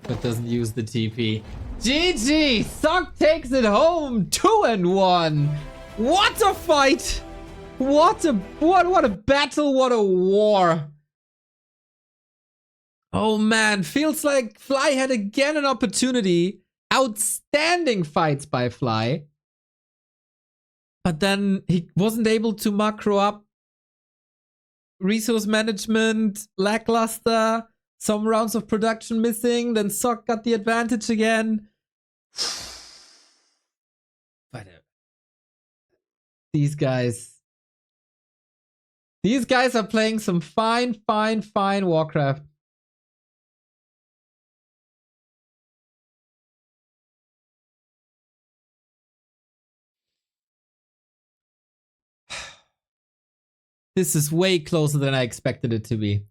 But doesn't use the TP. GG! Sock takes it home! 2-1! What a fight! What a battle, what a war. Oh man, feels like Fly had again an opportunity. Outstanding fights by Fly. But then he wasn't able to macro up. Resource management, lackluster. Some rounds of production missing. Then Sock got the advantage again. But these guys are playing some fine Warcraft. This is way closer than I expected it to be.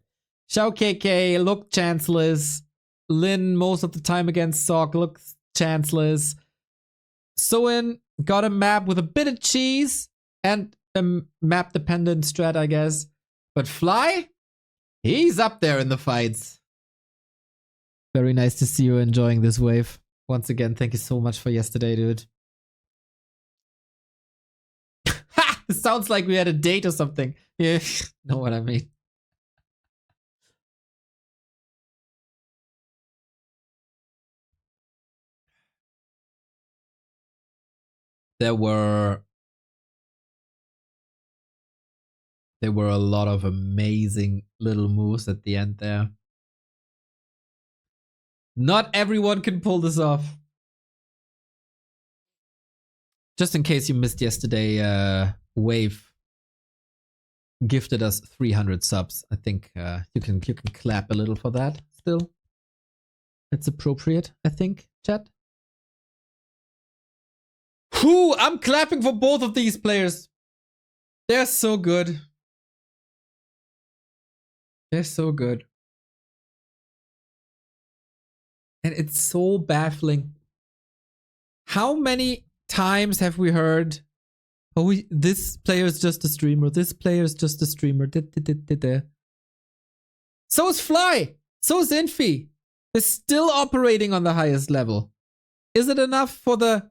Xiao KK looked chanceless. Lin most of the time against Sock looks chanceless. Soin got a map with a bit of cheese and a map dependent strat, I guess. But Fly, he's up there in the fights. Very nice to see you enjoying this wave. Once again, thank you so much for yesterday, dude. Ha! It sounds like we had a date or something. Yeah, know what I mean. There were a lot of amazing little moves at the end there. Not everyone can pull this off. Just in case you missed yesterday, Wave gifted us 300 subs. I think you can clap a little for that still. It's appropriate, I think, chat. Whew, I'm clapping for both of these players. They're so good. They're so good. And it's so baffling. How many times have we heard, oh, this player is just a streamer. This player is just a streamer. So is Fly. So is Infi. They're still operating on the highest level. Is it enough for the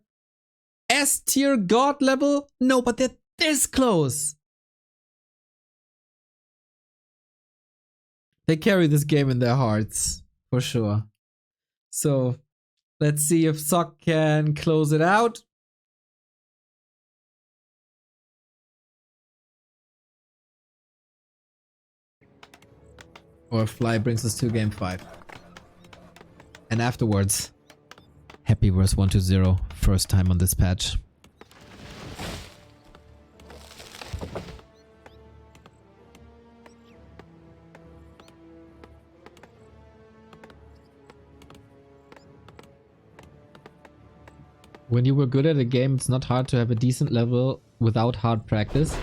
S tier god level? No, but they're this close. They carry this game in their hearts, for sure. So, let's see if Sock can close it out. Or Fly brings us to game 5. And afterwards, Happy verse 120, first time on this patch. When you were good at a game, it's not hard to have a decent level without hard practice.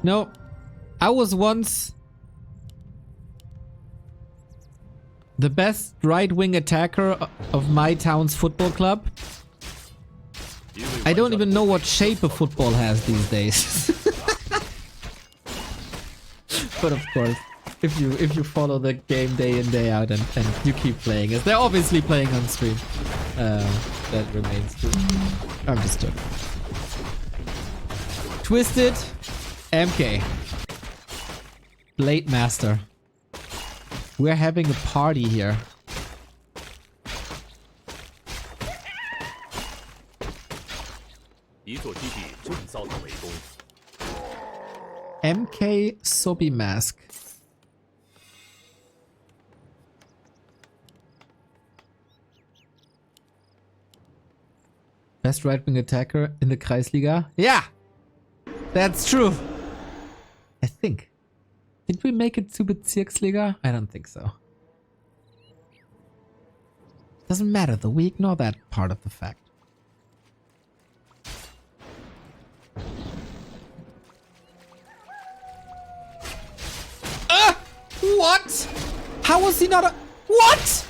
No, I was once the best right-wing attacker of my town's football club. I don't even know what shape a football has these days. But of course, if you follow the game day in, day out and you keep playing, as they're obviously playing on stream, that remains true. I'm just joking. Twisted MK. Blade Master. We're having a party here. MK Sobi Mask. Best right-wing attacker in the Kreisliga? Yeah! That's true! I think. Did we make it to Bezirksliga? I don't think so. Doesn't matter though, we ignore that part of the fact. What? How was he not a... What?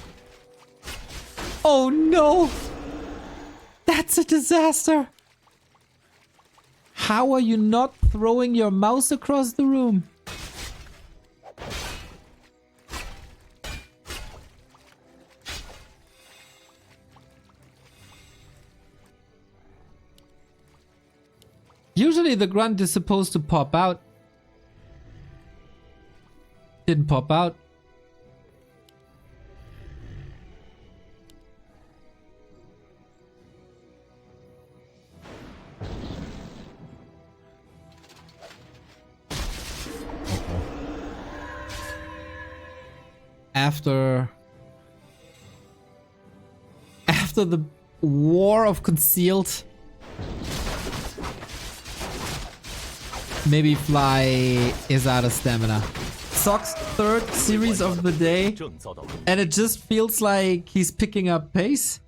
Oh no! That's a disaster! How are you not throwing your mouse across the room? Usually the grunt is supposed to pop out. Didn't pop out. After the war of concealed, maybe Fly is out of stamina. Sock's third series of the day, and it just feels like he's picking up pace.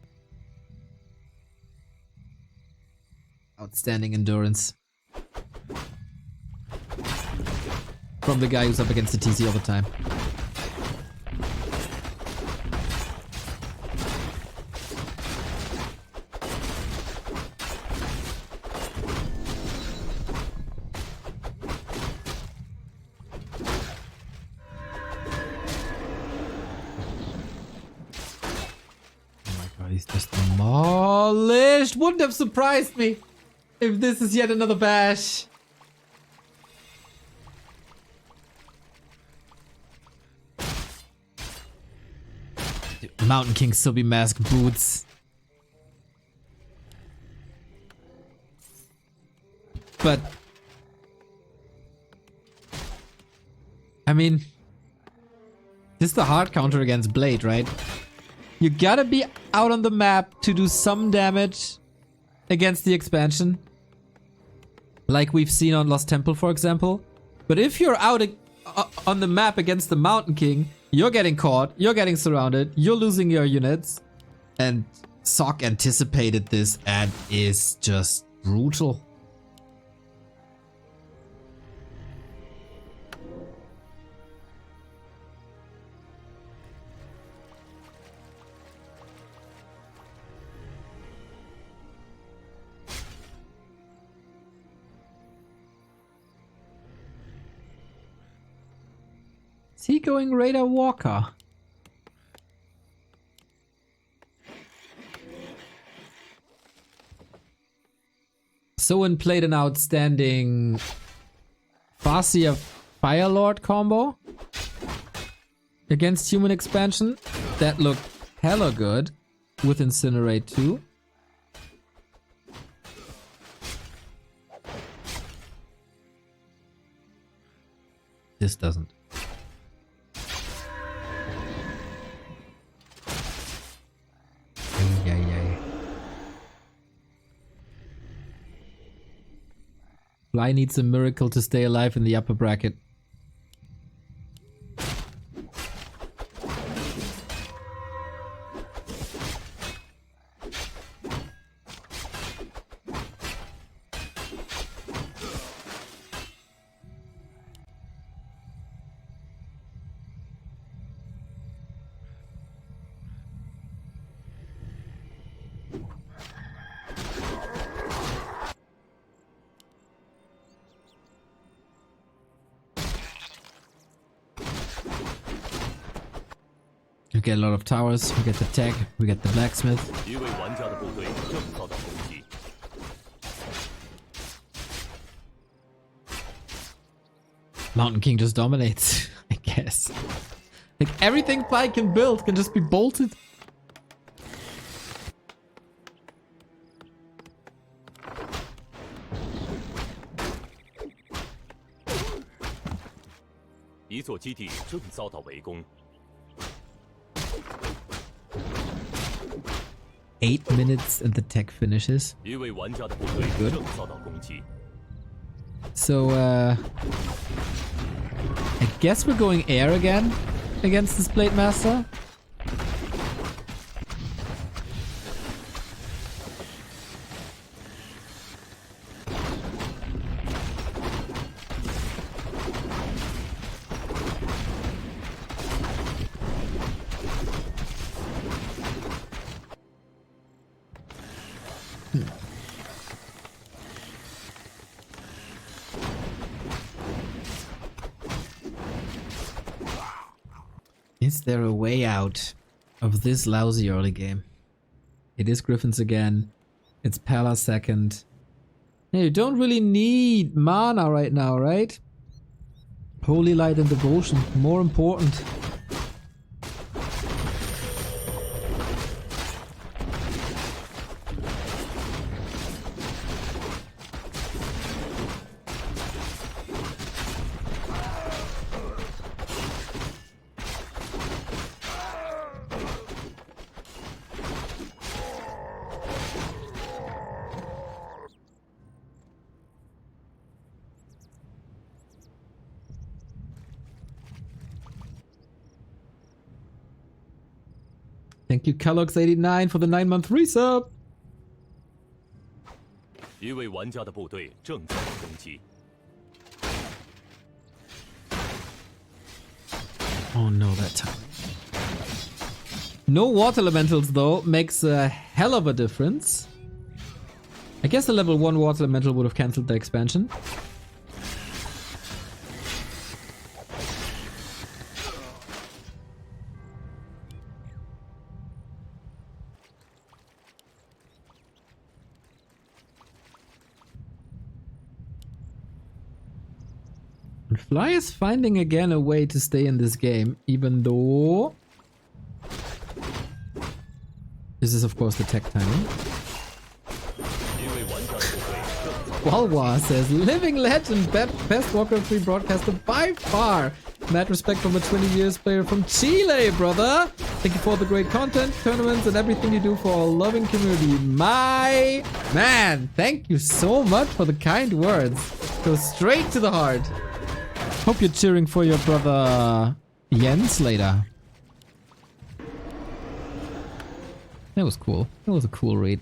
Outstanding endurance from the guy who's up against the TC all the time. He's just demolished. Wouldn't have surprised me if this is yet another bash. Dude, Mountain King Sobi Mask boots. But I mean, this is the hard counter against Blade, right? You gotta be out on the map to do some damage against the expansion. Like we've seen on Lost Temple, for example. But if you're out on the map against the Mountain King, you're getting caught, you're getting surrounded, you're losing your units. And Sock anticipated this and is just brutal. Is he going Raider Walker? Soen played an outstanding Farseer Firelord combo against human expansion. That looked hella good with Incinerate too. This doesn't. Fly needs a miracle to stay alive in the upper bracket. We get a lot of towers, we get the tech, we get the blacksmith. 一位玩家的部队正遭到攻击。 Mountain King just dominates, I guess. Like everything Fly can build can just be bolted. "一座基地正遭到围攻。 8 minutes and the tech finishes. 一位玩家的部队正遭到攻击。 So, I guess we're going air again against this Blade Master. Is there a way out of this lousy early game? It is Griffins again. It's Pala second. Hey, you don't really need mana right now, right? Holy Light and Devotion, more important. Thank you, Kellogg's89 for the 9-month resub. 一位玩家的部队正遭到攻击。 Oh no, that time. No water elementals though makes a hell of a difference. I guess the level 1 water elemental would have cancelled the expansion. And Fly is finding again a way to stay in this game, even though... This is of course the tech timing. Walwa says, living legend, best Warcraft 3 broadcaster by far. Mad respect from a 20 years player from Chile, brother. Thank you for the great content, tournaments, and everything you do for our loving community. My man, thank you so much for the kind words. Go straight to the heart. Hope you're cheering for your brother Jens later. That was cool. That was a cool read.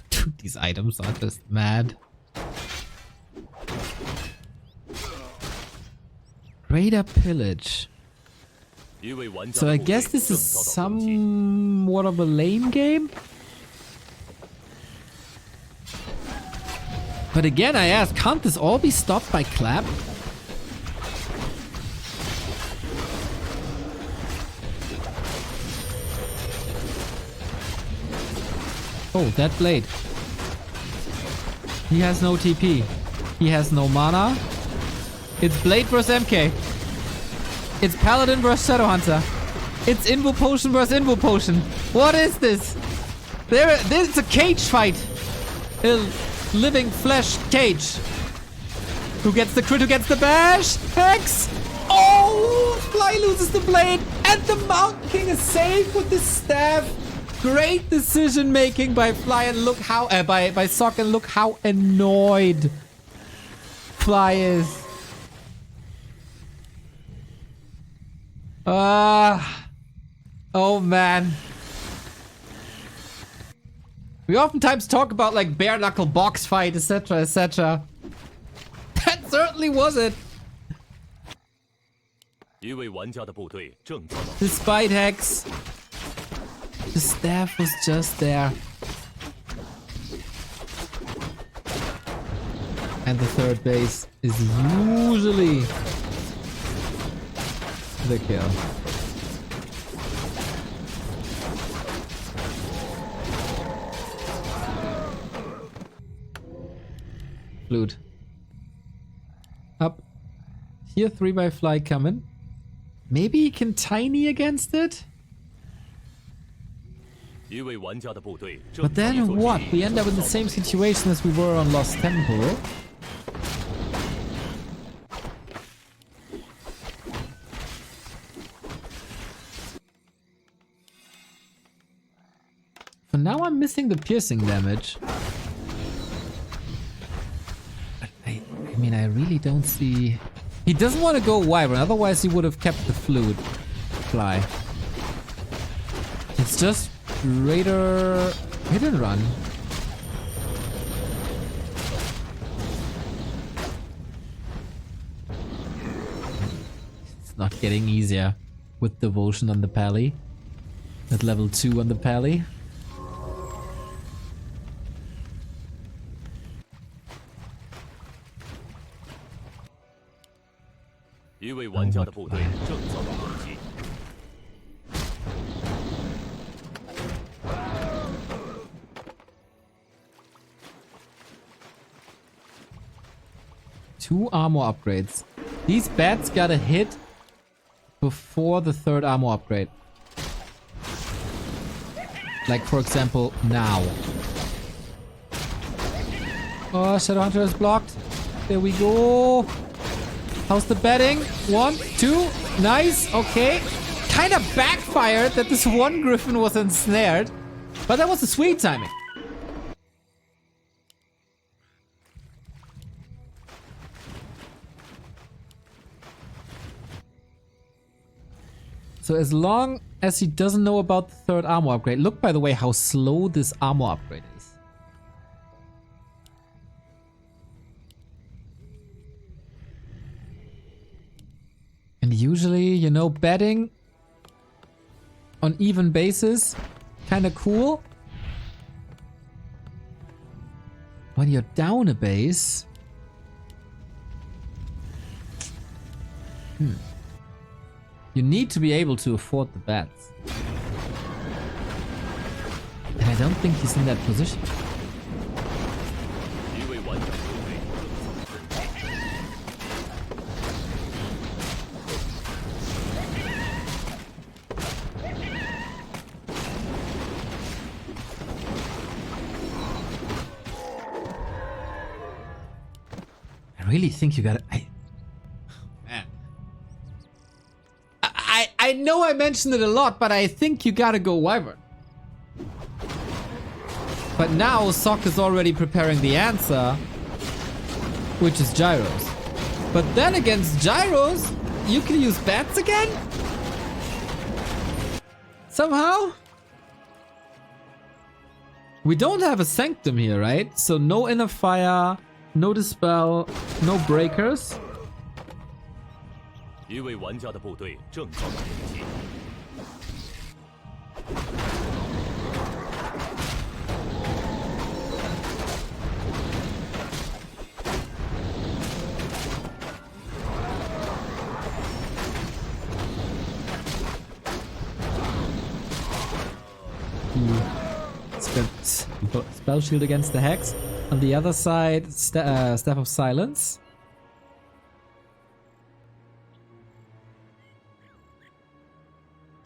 Dude, these items are just mad. Raider Pillage. So I guess this is somewhat of a lane game? But again, I ask, can't this all be stopped by clap? Oh, that blade. He has no TP. He has no mana. It's Blade vs MK. It's Paladin vs Shadowhunter. It's Invo Potion vs Invo Potion. What is this? This is a cage fight. A living flesh cage. Who gets the crit? Who gets the bash? Hex! Oh! Fly loses the blade And the Mountain King is safe with the staff. Great decision making by Fly, and look how by Sock, and look how annoyed Fly is. Oh man. We oftentimes talk about like bare knuckle box fight, etc, etc. That certainly was it. 一位玩家的部队正遭到 Despite Hex, the staff was just there. And the third base is usually the kill. Flute. Up. Here 3 by Fly coming. Maybe he can tiny against it? 一位玩家的部队正 But then what? We end up in the same situation as we were on Lost Temple. For now I'm missing the piercing damage. But I mean, I really don't see... He doesn't want to go Wyvern, otherwise he would have kept the Flute. Fly. It's just Raider... Hit and run. It's not getting easier with Devotion on the Pally. At level 2 on the Pally.一位玩家的部队正遭到攻击。 2 armor upgrades. These bats gotta hit before the 3rd armor upgrade. Like, for example, now. Oh, Shadowhunter is blocked. There we go. How's the betting? 1, 2. Nice. Okay. Kind of backfired that this one Griffin was ensnared. But that was a sweet timing. So as long as he doesn't know about the 3rd armor upgrade. Look, by the way, how slow this armor upgrade is. And usually, you know, betting on even bases, kind of cool. When you're down a base... You need to be able to afford the bets. And I don't think he's in that position. 一位玩家的部队正遭到攻击。 I really think you gotta... I know I mentioned it a lot, but I think you gotta go Wyvern. But now Sock is already preparing the answer, which is Gyros. But then against Gyros, you can use bats again? Somehow? We don't have a Sanctum here, right? So no Inner Fire, no Dispel, no Breakers. 一位玩家的部队正遭到攻击。 Spell shield against the Hex. On the other side, Staff of Silence.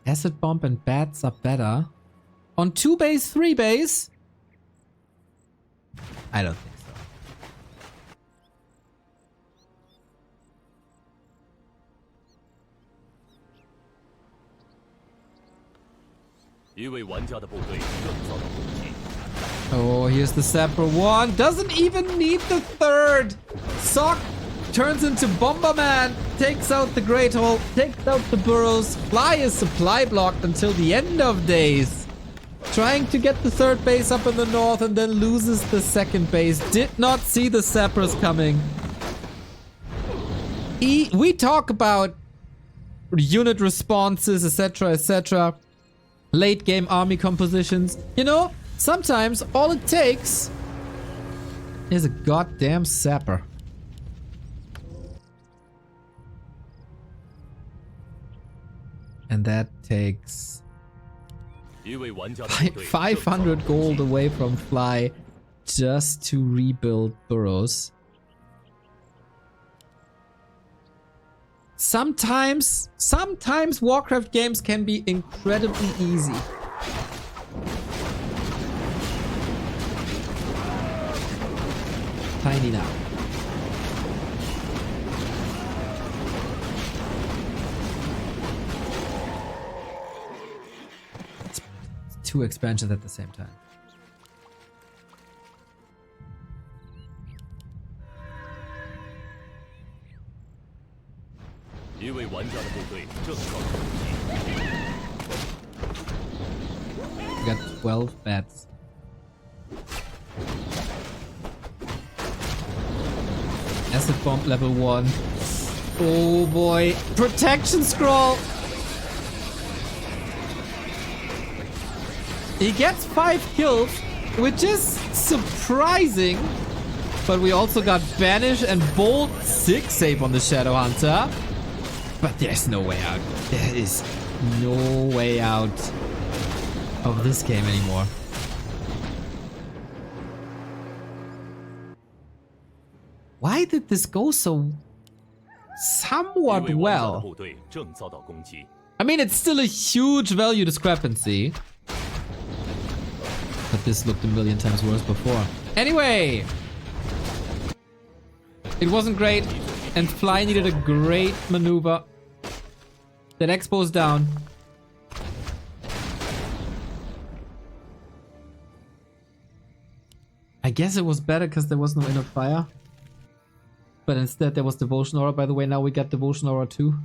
Acid Bomb and Bats are better. On 2 base, 3 base? I don't think so. 一位玩家的部队正遭到攻击。 Oh, here's the Sapper one. Doesn't even need the third. Sock turns into Bomberman. Takes out the Great Hole. Takes out the burrows. Fly is supply blocked until the end of days. Trying to get the third base up in the north and then loses the second base. Did not see the Sappers coming. We talk about unit responses, etc., etc. Late game army compositions. You know, sometimes all it takes is a goddamn sapper. And that takes 500 gold away from Fly just to rebuild burrows. Sometimes Warcraft games can be incredibly easy. Tiny now. It's two expansions at the same time. We got 12 bats. Acid bomb level 1. Oh boy. Protection scroll. He gets 5 kills, which is surprising. But we also got Banish and Bolt 6 save on the Shadow Hunter. But there's no way out. There is no way out of this game anymore. Why did this go so somewhat well? I mean, it's still a huge value discrepancy. But this looked a million times worse before. Anyway! It wasn't great, and Fly needed a great maneuver. That Expo's down. I guess it was better because there was no inner fire. But instead there was Devotion Aura. By the way, now we got Devotion Aura too.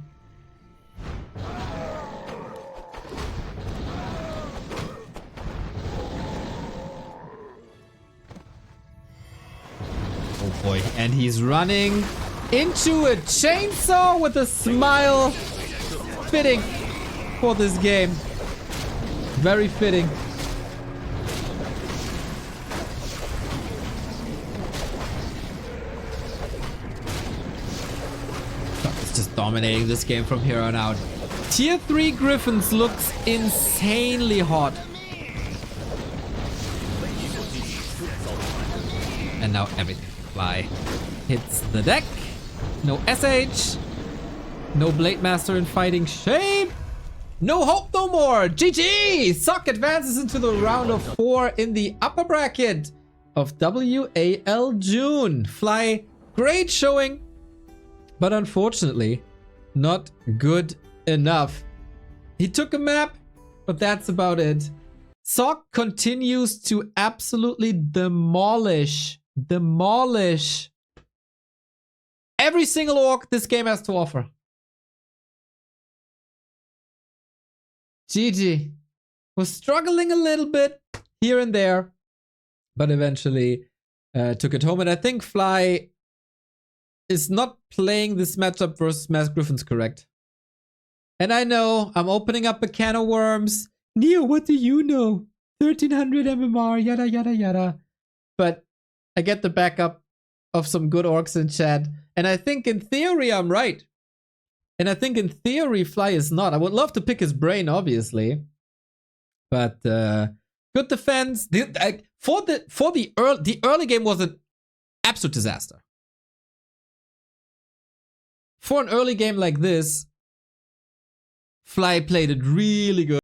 Oh boy, and he's running into a chainsaw with a smile. Fitting for this game. Very fitting. It's just dominating this game from here on out. Tier 3 Griffins looks insanely hot. And now everything. Fly hits the deck. No SH. No Blade Master in fighting shape. No hope no more. GG! Sock advances into the round of 4 in the upper bracket of WAL June. Fly, great showing. But unfortunately, not good enough. He took a map, but that's about it. Sock continues to absolutely demolish every single orc this game has to offer. GG. Was struggling a little bit here and there, but eventually took it home. And I think Fly is not playing this matchup versus Mass Griffins correct. And I know I'm opening up a can of worms. Neo, what do you know? 1300 MMR, yada yada yada. But I get the backup of some good orcs in chat. And I think in theory I'm right. And I think in theory Fly is not. I would love to pick his brain, obviously. But good defense. The early game was an absolute disaster. For an early game like this, Fly played it really good.